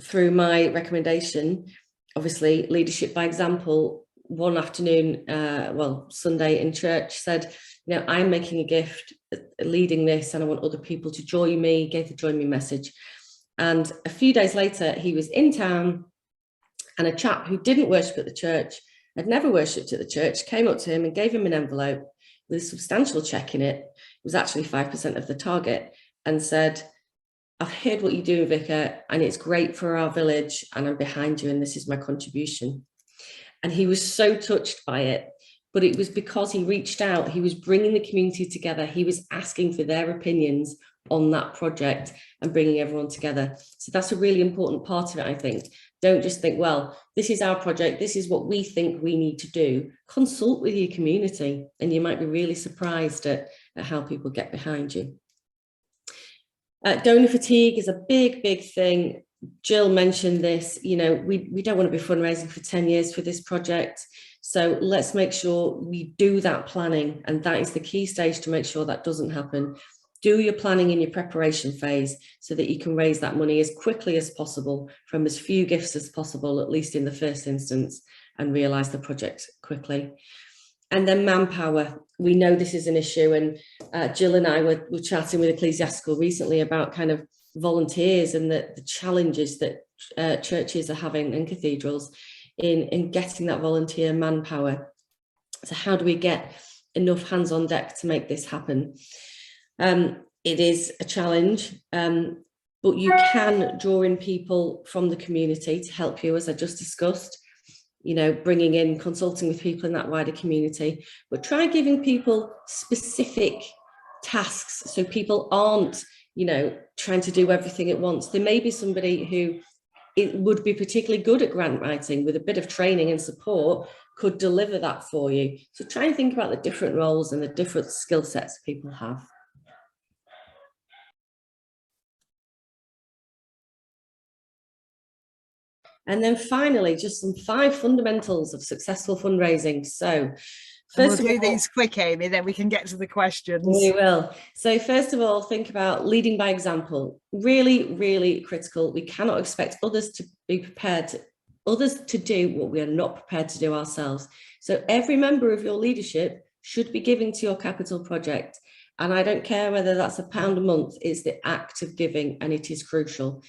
through my recommendation, obviously leadership by example, one afternoon, Sunday in church, said, you know, I'm making a gift, leading this, and I want other people to join me, gave the join me message. And a few days later, he was in town, and a chap who didn't worship at the church, had never worshipped at the church, came up to him and gave him an envelope with a substantial check in it. It was actually 5% of the target, and said, I've heard what you're doing, Vicar, and it's great for our village, and I'm behind you, and this is my contribution. And he was so touched by it, but it was because he reached out, he was bringing the community together, he was asking for their opinions on that project and bringing everyone together. So that's a really important part of it, I think. Don't just think, well, this is our project, this is what we think we need to do. Consult with your community, and you might be really surprised at how people get behind you. Donor fatigue is a big thing. Jill mentioned this, you know, we don't want to be fundraising for 10 years for this project. So let's make sure we do that planning. And that is the key stage to make sure that doesn't happen. Do your planning in your preparation phase so that you can raise that money as quickly as possible from as few gifts as possible, at least in the first instance, and realise the project quickly. And then manpower. We know this is an issue, and Jill and I were chatting with Ecclesiastical recently about kind of volunteers and the challenges that churches are having and cathedrals in getting that volunteer manpower. So how do we get enough hands on deck to make this happen? It is a challenge, but you can draw in people from the community to help you, as I just discussed. You know, bringing in, consulting with people in that wider community, but try giving people specific tasks so people aren't, you know, trying to do everything at once. There may be somebody who it would be particularly good at grant writing, with a bit of training and support could deliver that for you. So try and think about the different roles and the different skill sets people have. And then finally, just some 5 fundamentals of successful fundraising. So first we'll do these quick, Amy, then we can get to the questions. We will. So first of all, think about leading by example. Really critical. We cannot expect others to be prepared to, others to do what we are not prepared to do ourselves. So every member of your leadership should be giving to your capital project. And I don't care whether that's £1 a month, it's the act of giving, and it is crucial.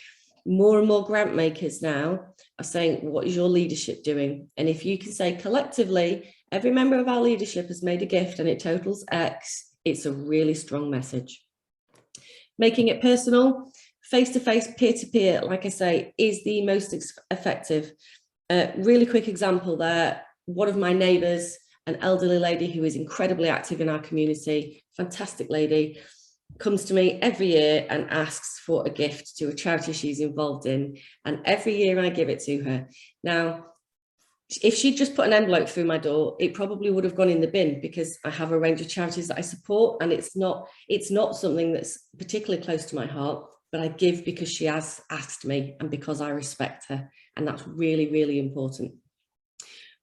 More and more grant makers now are saying, what is your leadership doing? And if you can say collectively, every member of our leadership has made a gift and it totals X, it's a really strong message. Making it personal, face-to-face, peer-to-peer, like I say, is the most effective. Really quick example there. One of my neighbours, an elderly lady who is incredibly active in our community, fantastic lady, comes to me every year and asks for a gift to a charity she's involved in. And every year I give it to her. Now, if she'd just put an envelope through my door, it probably would have gone in the bin, because I have a range of charities that I support, and it's not something that's particularly close to my heart, but I give because she has asked me and because I respect her. And that's really important.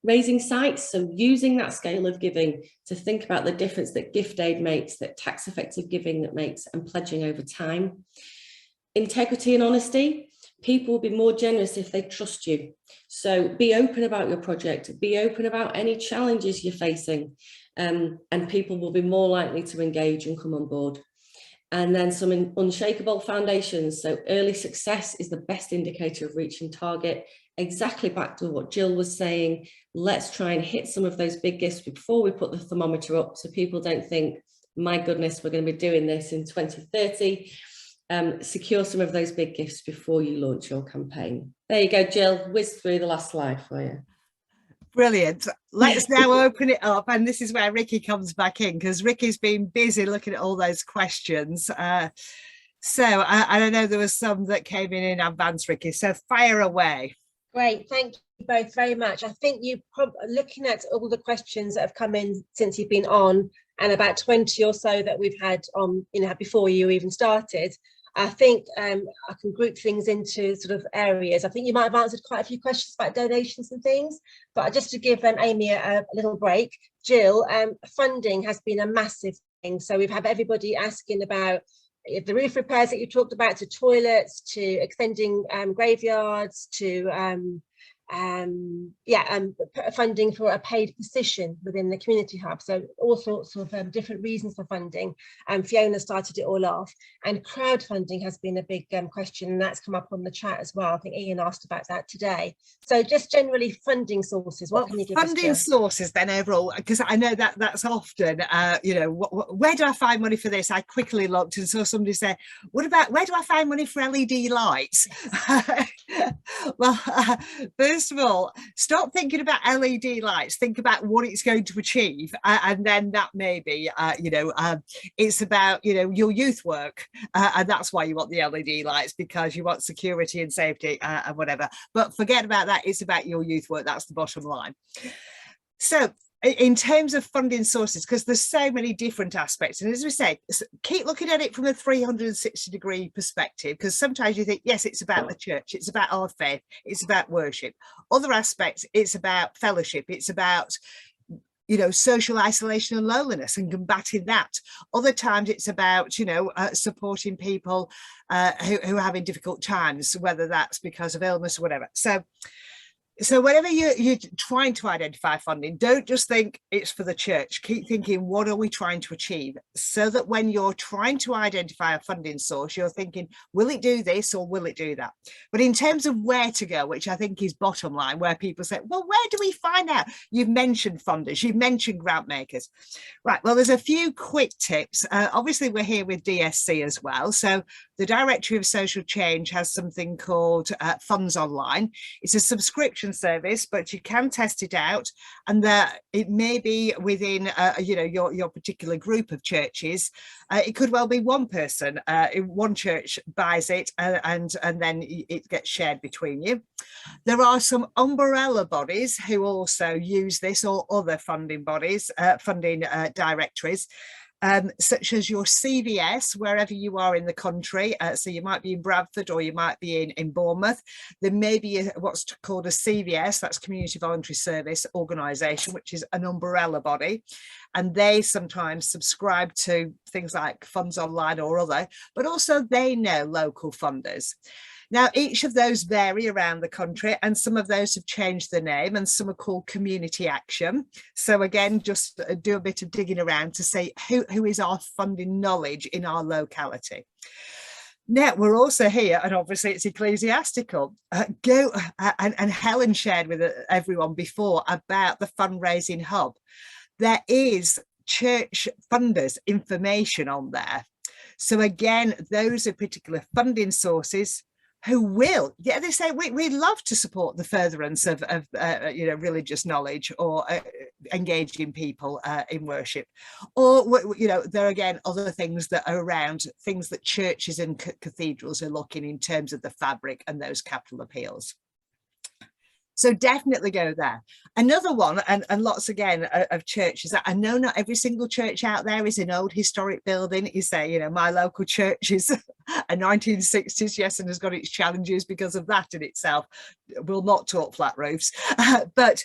Raising sites, so using that scale of giving to think about the difference that gift aid makes, that tax effective giving that makes, and pledging over time. Integrity and honesty. People will be more generous if they trust you. So be open about your project, be open about any challenges you're facing, and people will be more likely to engage and come on board. And then some unshakable foundations. So early success is the best indicator of reaching target. Exactly back to what Jill was saying, let's try and hit some of those big gifts before we put the thermometer up, so people don't think, my goodness, we're going to be doing this in 2030. Secure some of those big gifts before you launch your campaign. There you go, Jill, whiz through the last slide for you. Brilliant. Let's now open it up, and this is where Ricky comes back in, because Ricky's been busy looking at all those questions. So I know there was some that came in advance, Ricky, so fire away. Great, thank you both very much. I think you looking at all the questions that have come in since you've been on, and about 20 or so that we've had on, before you even started. I think I can group things into sort of areas. I think you might have answered quite a few questions about donations and things, but just to give Amy a little break, Jill, funding has been a massive thing. So we've had everybody asking about the roof repairs that you talked about, to toilets, to extending graveyards, to funding for a paid position within the community hub. So all sorts of different reasons for funding. And Fiona started it all off. And crowdfunding has been a big question, and that's come up on the chat as well. I think Ian asked about that today. So just generally funding sources, what can you give us? Funding sources then overall, because I know that that's often, where do I find money for this? I quickly looked and saw somebody say, what about, where do I find money for LED lights? Well, first of all, stop thinking about LED lights, think about what it's going to achieve. And then that may be, it's about, your youth work. And that's why you want the LED lights, because you want security and safety and whatever. But forget about that. It's about your youth work. That's the bottom line. So in terms of funding sources, because there's so many different aspects, and as we say, keep looking at it from a 360-degree perspective, because sometimes you think, yes, it's about the church, it's about our faith, it's about worship. Other aspects, it's about fellowship, it's about social isolation and loneliness and combating that. Other times it's about, supporting people who are having difficult times, whether that's because of illness or whatever. So whenever you're trying to identify funding, don't just think it's for the church. Keep thinking, what are we trying to achieve? So that when you're trying to identify a funding source, you're thinking, will it do this or will it do that? But in terms of where to go, which I think is bottom line, where people say, well, where do we find out? You've mentioned funders, you've mentioned grant makers. Right, well, there's a few quick tips. Obviously, we're here with DSC as well. So the Directory of Social Change has something called Funds Online. It's a subscription service, but you can test it out, and that it may be within your particular group of churches. It could well be one person in one church buys it, and then it gets shared between you. There are some umbrella bodies who also use this, or other funding bodies, funding directories. Such as your CVS, wherever you are in the country. So you might be in Bradford, or you might be in Bournemouth. There may be what's called a CVS, that's Community Voluntary Service Organisation, which is an umbrella body. And they sometimes subscribe to things like Funds Online or other, but also they know local funders. Now, each of those vary around the country, and some of those have changed the name, and some are called Community Action. So again, just do a bit of digging around to say who is our funding knowledge in our locality. Now, we're also here, and obviously it's ecclesiastical. And Helen shared with everyone before about the Fundraising Hub. There is church funders information on there. So again, those are particular funding sources who will, they say, we'd love to support the furtherance of religious knowledge, or engaging people in worship. Or, there are again other things that are around, things that churches and cathedrals are looking in terms of the fabric and those capital appeals. So definitely go there. Another one, and lots again of churches, that I know not every single church out there is an old historic building. You say, my local church is a 1960s, yes, and has got its challenges because of that in itself. We'll not talk flat roofs, but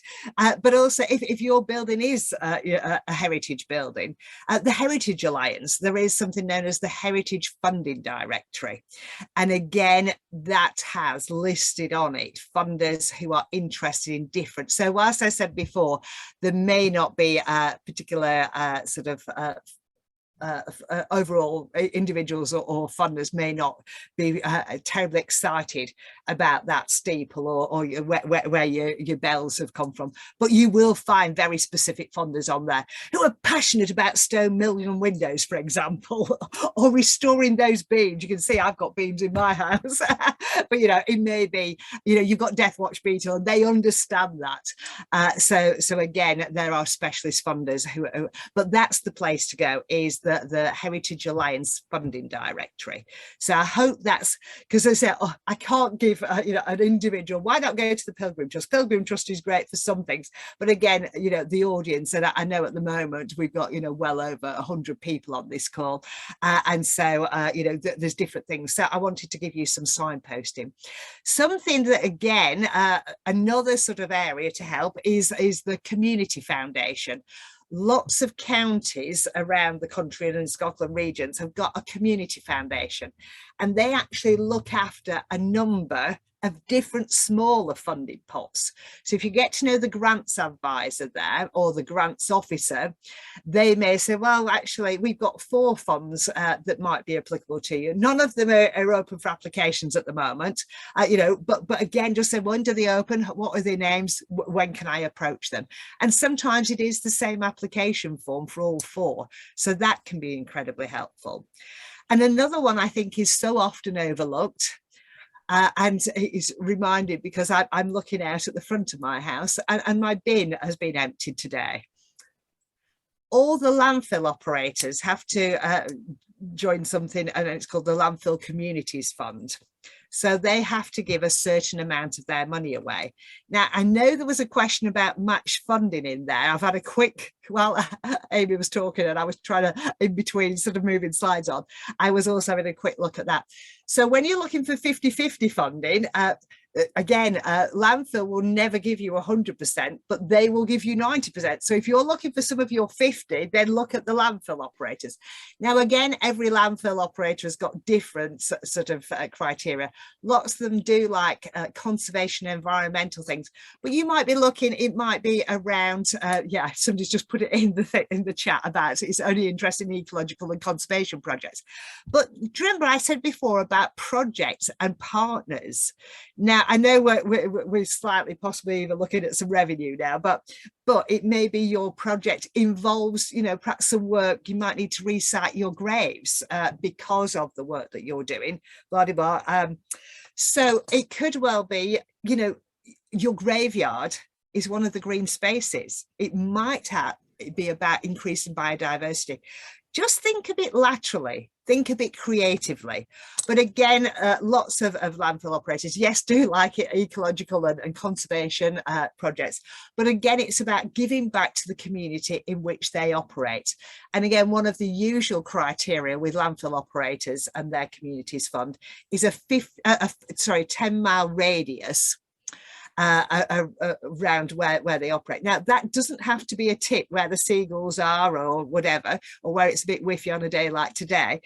also if your building is a heritage building, the Heritage Alliance, there is something known as the Heritage Funding Directory, and again that has listed on it funders who are interested in different. So whilst I said before, there may not be a particular overall individuals or funders may not be terribly excited about that steeple or where your bells have come from, but you will find very specific funders on there who are passionate about stone mullioned windows, for example, or restoring those beams. You can see I've got beams in my house, but it may be you've got Death Watch Beetle, and they understand that. So again, there are specialist funders who but that's the place to go, is the Heritage Alliance Funding Directory. So I hope that's, because I say, I can't give an individual, why not go to the Pilgrim Trust? Pilgrim Trust is great for some things, but again, the audience, and I know at the moment we've got well over 100 people on this call, and so there's different things. So I wanted to give you some signposting. Something that again, another sort of area to help is the Community Foundation. lots of counties around the country and in Scotland regions have got a community foundation, and they actually look after a number of different smaller funding pots. So if you get to know the grants advisor there or the grants officer, they may say, well, actually, we've got 4 funds that might be applicable to you. None of them are open for applications at the moment, you know, but again, just say, when do they open? What are their names? When can I approach them? And sometimes it is the same application form for all 4. So that can be incredibly helpful. And another one I think is so often overlooked, and it's reminded because I'm looking out at the front of my house and my bin has been emptied today. All the landfill operators have to join something, and it's called the Landfill Communities Fund. So they have to give a certain amount of their money away. Now, I know there was a question about match funding in there. I've had a quick, while Amy was talking and I was trying to, in between sort of moving slides on, I was also having a quick look at that. So when you're looking for 50-50 funding, again, landfill will never give you 100%, but they will give you 90%. So if you're looking for some of your 50, then look at the landfill operators. Now, again, every landfill operator has got different sort of criteria. Lots of them do like conservation, environmental things, but you might be looking, it might be around, yeah, somebody's just put it in the chat about it's only interested in ecological and conservation projects. But do you remember I said before about projects and partners? Now, I know we're slightly possibly even looking at some revenue now, but it may be your project involves, you know, perhaps some work. You might need to resite your graves because of the work that you're doing, blah, blah, blah. So it could well be, you know, your graveyard is one of the green spaces. It might be about increasing biodiversity. Just think a bit laterally, think a bit creatively. But again, lots of landfill operators, yes, do like it, ecological and conservation projects. But again, it's about giving back to the community in which they operate. And again, one of the usual criteria with landfill operators and their communities fund is a 10-mile radius around where they operate. Now, that doesn't have to be a tip where the seagulls are or whatever, or where it's a bit whiffy on a day like today.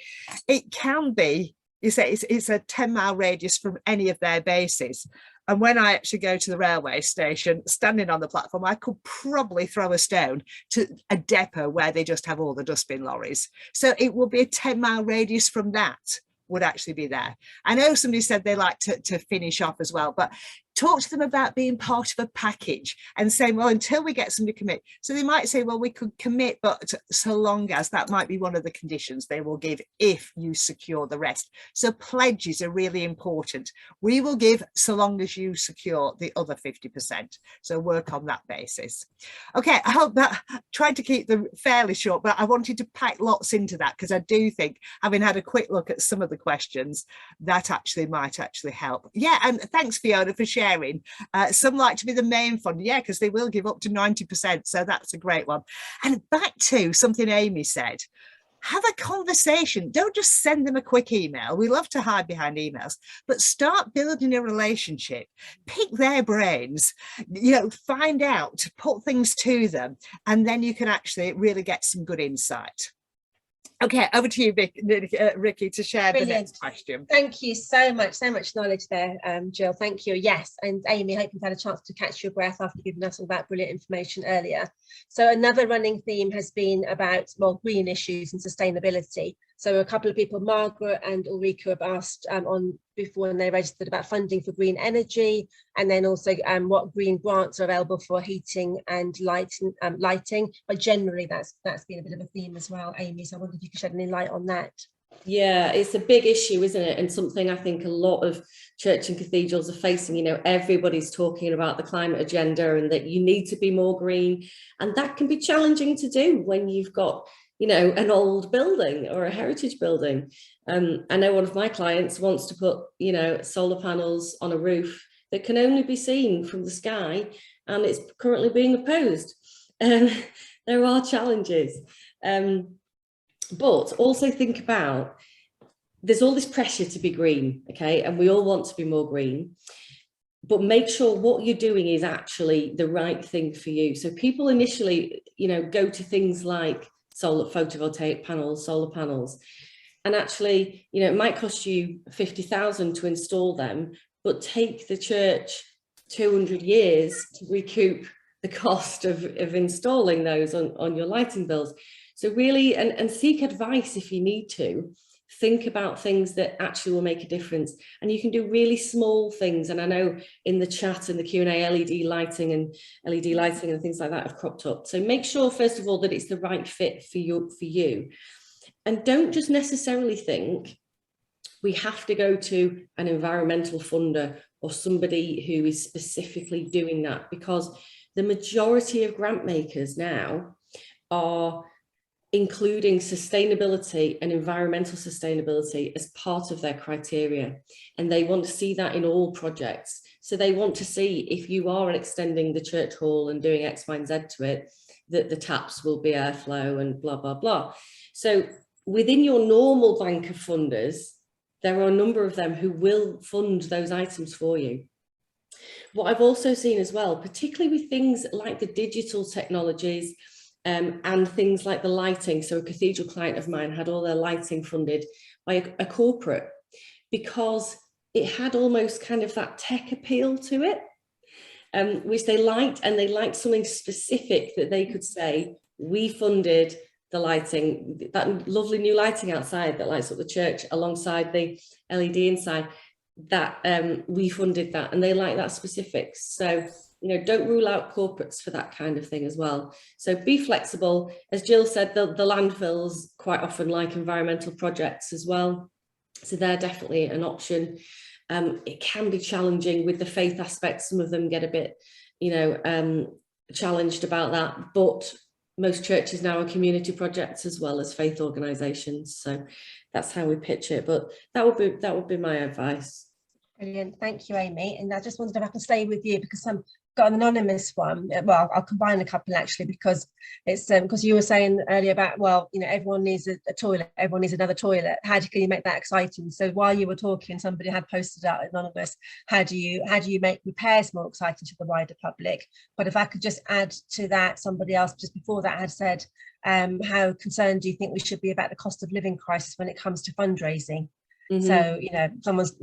It can be, you say, it's a 10-mile radius from any of their bases. And when I actually go to the railway station, standing on the platform, I could probably throw a stone to a depot where they just have all the dustbin lorries. So it will be a 10-mile radius from that would actually be there. I know somebody said they like to finish off as well, but talk to them about being part of a package and saying, well, until we get somebody to commit. So they might say, well, we could commit, but so long as that might be one of the conditions they will give if you secure the rest. So pledges are really important. We will give so long as you secure the other 50%. So work on that basis. Okay, I hope that tried to keep them fairly short, but I wanted to pack lots into that because I do think, having had a quick look at some of the questions, that actually might help. Yeah, and thanks, Fiona, for sharing. Some like to be the main fund, yeah, because they will give up to 90%, so that's a great one. And back to something Amy said, have a conversation. Don't just send them a quick email. We love to hide behind emails, but start building a relationship, pick their brains, you know, find out, put things to them, and then you can actually really get some good insight. Okay, over to you, Ricky, to share the next question. Thank you so much knowledge there, Jill. Thank you. Yes, and Amy, I hope you've had a chance to catch your breath after giving us all that brilliant information earlier. So another running theme has been about more green issues and sustainability. So a couple of people, Margaret and Ulrika, have asked on before when they registered about funding for green energy, and then also what green grants are available for heating and lighting. But generally, that's been a bit of a theme as well, Amy. So I wonder if you could shed any light on that. Yeah, it's a big issue, isn't it? And something I think a lot of church and cathedrals are facing. You know, everybody's talking about the climate agenda and that you need to be more green. And that can be challenging to do when you've got, you know, an old building or a heritage building. I know one of my clients wants to put, you know, solar panels on a roof that can only be seen from the sky, and it's currently being opposed. There are challenges. But also think about, there's all this pressure to be green, okay? And we all want to be more green. but make sure what you're doing is actually the right thing for you. So people initially, you know, go to things like solar photovoltaic panels, solar panels, and actually, you know, it might cost you 50,000 to install them, but take the church 200 years to recoup the cost of installing those on your lighting bills. So really, and seek advice if you need to. Think about things that actually will make a difference, and you can do really small things. And I know in the chat and the Q&A, LED lighting and things like that have cropped up. So make sure first of all that it's the right fit for you, and don't just necessarily think we have to go to an environmental funder or somebody who is specifically doing that, because the majority of grant makers now are including sustainability and environmental sustainability as part of their criteria. And they want to see that in all projects. So they want to see if you are extending the church hall and doing X, Y, and Z to it, that the taps will be airflow and blah, blah, blah. So within your normal bank of funders, there are a number of them who will fund those items for you. What I've also seen as well, particularly with things like the digital technologies, and things like the lighting. So a cathedral client of mine had all their lighting funded by a corporate, because it had almost kind of that tech appeal to it, which they liked, and they liked something specific that they could say, we funded the lighting, that lovely new lighting outside that lights up the church alongside the LED inside, that we funded that, and they like that specifics. So, you know, don't rule out corporates for that kind of thing as well. So be flexible. As Jill said, the landfills quite often like environmental projects as well. So they're definitely an option. It can be challenging with the faith aspect. Some of them get a bit, you know, challenged about that, but most churches now are community projects as well as faith organisations. So that's how we pitch it. But that would be my advice. Brilliant, thank you, Amy. And I just wondered if I can stay with you, because I've got an anonymous one. Well, I'll combine a couple actually, because it's because you were saying earlier about, well, you know, everyone needs a toilet, everyone needs another toilet. How can you make that exciting? So while you were talking, somebody had posted out anonymous, how do you make repairs more exciting to the wider public? But if I could just add to that, somebody else just before that had said, how concerned do you think we should be about the cost of living crisis when it comes to fundraising? Mm-hmm. So, you know,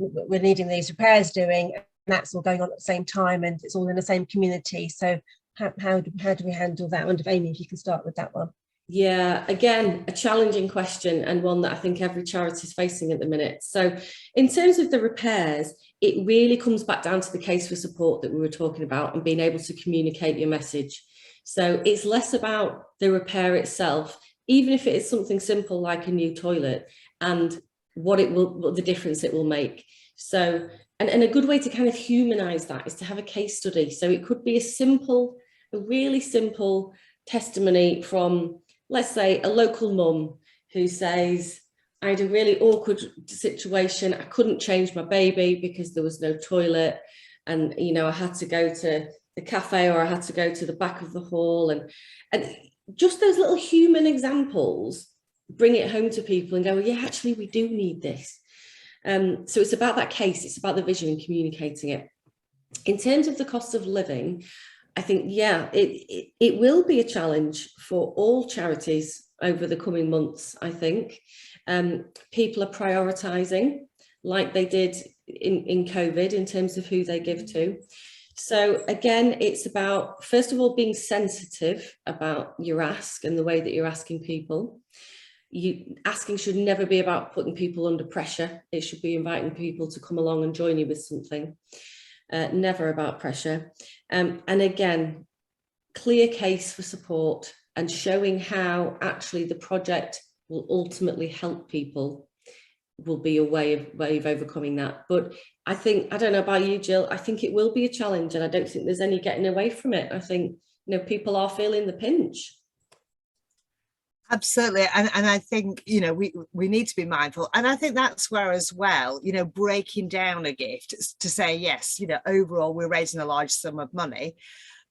we're needing these repairs doing, and that's all going on at the same time, and it's all in the same community. So how do we handle that? I wonder if Amy, if you can start with that one. Yeah, again, a challenging question, and one that I think every charity is facing at the minute. So in terms of the repairs, it really comes back down to the case for support that we were talking about, and being able to communicate your message. So it's less about the repair itself, even if it is something simple like a new toilet, and what the difference it will make. So, and a good way to kind of humanize that is to have a case study. So it could be a really simple testimony from, let's say, a local mum who says, I had a really awkward situation. I couldn't change my baby because there was no toilet. And, you know, I had to go to the cafe, or I had to go to the back of the hall. And just those little human examples bring it home to people and go, well, yeah, actually, we do need this. So it's about that case, it's about the vision and communicating it. In terms of the cost of living, I think, yeah, it will be a challenge for all charities over the coming months, I think. People are prioritising like they did in COVID in terms of who they give to. So again, it's about, first of all, being sensitive about your ask and the way that you're asking people. Asking should never be about putting people under pressure. It should be inviting people to come along and join you with something. Never about pressure. And again, clear case for support and showing how actually the project will ultimately help people will be a way of overcoming that. But I think, I don't know about you, Jill, I think it will be a challenge, and I don't think there's any getting away from it. I think, you know, people are feeling the pinch. Absolutely. And I think, you know, we need to be mindful. And I think that's where as well, you know, breaking down a gift to say, yes, you know, overall, we're raising a large sum of money,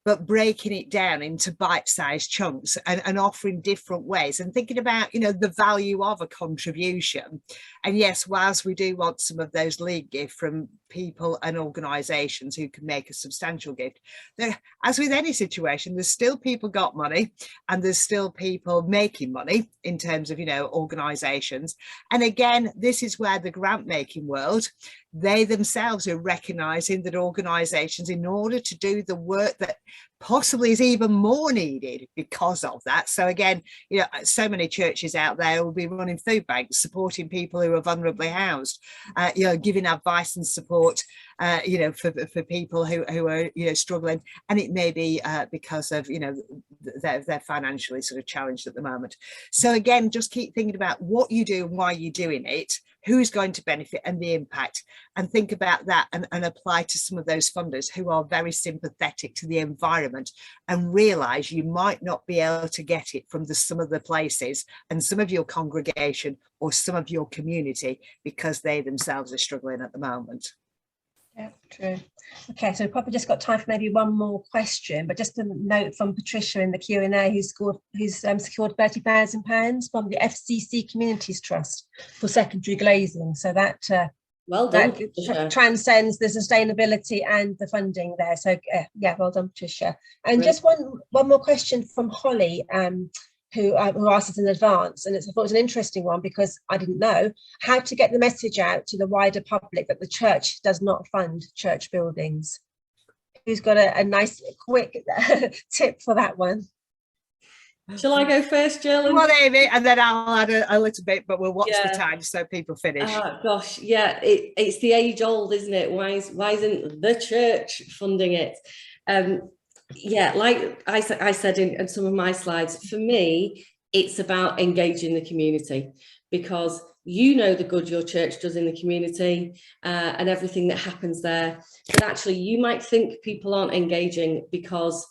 but breaking it down into bite-sized chunks and offering different ways and thinking about, you know, the value of a contribution. And yes, whilst we do want some of those lead gifts from people and organisations who can make a substantial gift, there, as with any situation, there's still people got money and there's still people making money in terms of, you know, organisations. And again, this is where the grant making world, they themselves are recognising that organisations, in order to do the work that possibly is even more needed because of that. So again, you know, so many churches out there will be running food banks, supporting people who are vulnerably housed, you know, giving advice and support, you know, for people who are, you know, struggling. And it may be because of, you know, they're financially sort of challenged at the moment. So again, just keep thinking about what you do and why you're doing it, who's going to benefit and the impact, and think about that and apply to some of those funders who are very sympathetic to the environment and realise you might not be able to get it from some of the places and some of your congregation or some of your community because they themselves are struggling at the moment. Yeah, true. Okay, so we've probably just got time for maybe one more question, but just a note from Patricia in the Q&A who's secured £30,000 from the FCC Communities Trust for secondary glazing. So that well done, that transcends the sustainability and the funding there. So yeah, well done, Patricia. And just one more question from Holly, who asked us in advance, and I thought it was an interesting one because I didn't know how to get the message out to the wider public that the church does not fund church buildings. Who's got a nice quick tip for that one? Shall I go first, Jill? Well, Amy, and then I'll add a little bit, but we'll watch the time so people finish. Gosh, yeah, it's the age old, isn't it? Why isn't the church funding it? Yeah, like I said in some of my slides, for me, it's about engaging the community, because you know the good your church does in the community and everything that happens there. But actually, you might think people aren't engaging because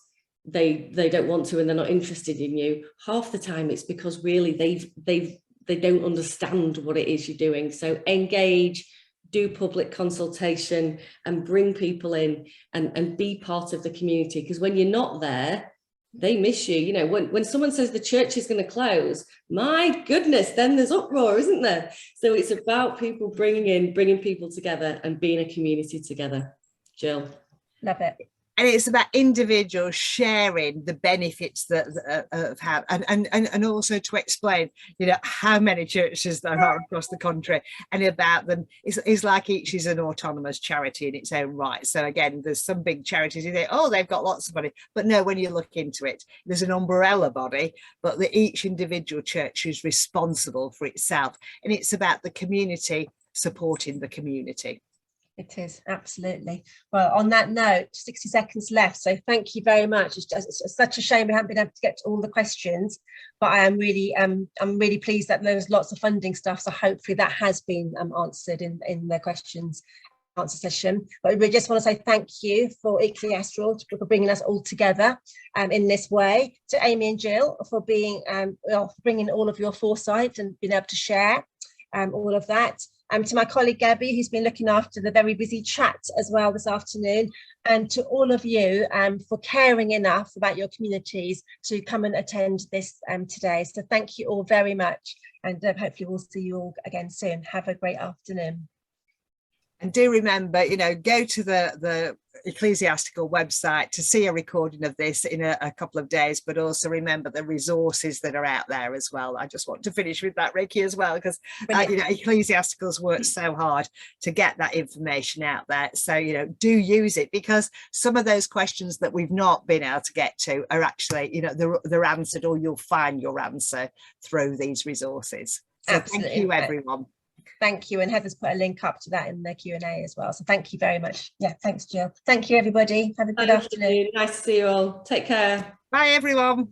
they don't want to and they're not interested in you. Half the time, it's because really they don't understand what it is you're doing. So engage, do public consultation and bring people in and be part of the community, because when you're not there, they miss you. You know, when someone says the church is going to close, my goodness, then there's uproar, isn't there? So it's about people bringing people together and being a community together. Jill. Love it. And it's about individuals sharing the benefits that have, and also to explain, you know, how many churches there are across the country and about them. It's like each is an autonomous charity in its own right. So again, there's some big charities you think, oh, they've got lots of money, but no, when you look into it, there's an umbrella body, but each individual church is responsible for itself, and it's about the community supporting the community. It is, absolutely. Well, on that note, 60 seconds left. So thank you very much. It's such a shame we haven't been able to get to all the questions, but I'm really pleased that there's lots of funding stuff. So hopefully that has been answered in the questions answer session. But we just want to say thank you for Ecclesiastical for bringing us all together in this way. To Amy and Jill for being bringing all of your foresight and being able to share all of that. To my colleague Gabby, who's been looking after the very busy chat as well this afternoon, and to all of you for caring enough about your communities to come and attend this today. So thank you all very much, and hopefully we'll see you all again soon. Have a great afternoon. And do remember, you know, go to the Ecclesiastical website to see a recording of this in a couple of days, but also remember the resources that are out there as well. I just want to finish with that, Ricky, as well, because you know, Ecclesiastical's worked so hard to get that information out there. So, you know, do use it, because some of those questions that we've not been able to get to are actually, you know, they're answered, or you'll find your answer through these resources. So absolutely. Thank you, everyone. Thank you, and Heather's put a link up to that in the Q&A as well. So thank you very much. Yeah, thanks, Jill. Thank you, everybody. Have a good afternoon. Nice to see you all. Take care. Bye, everyone.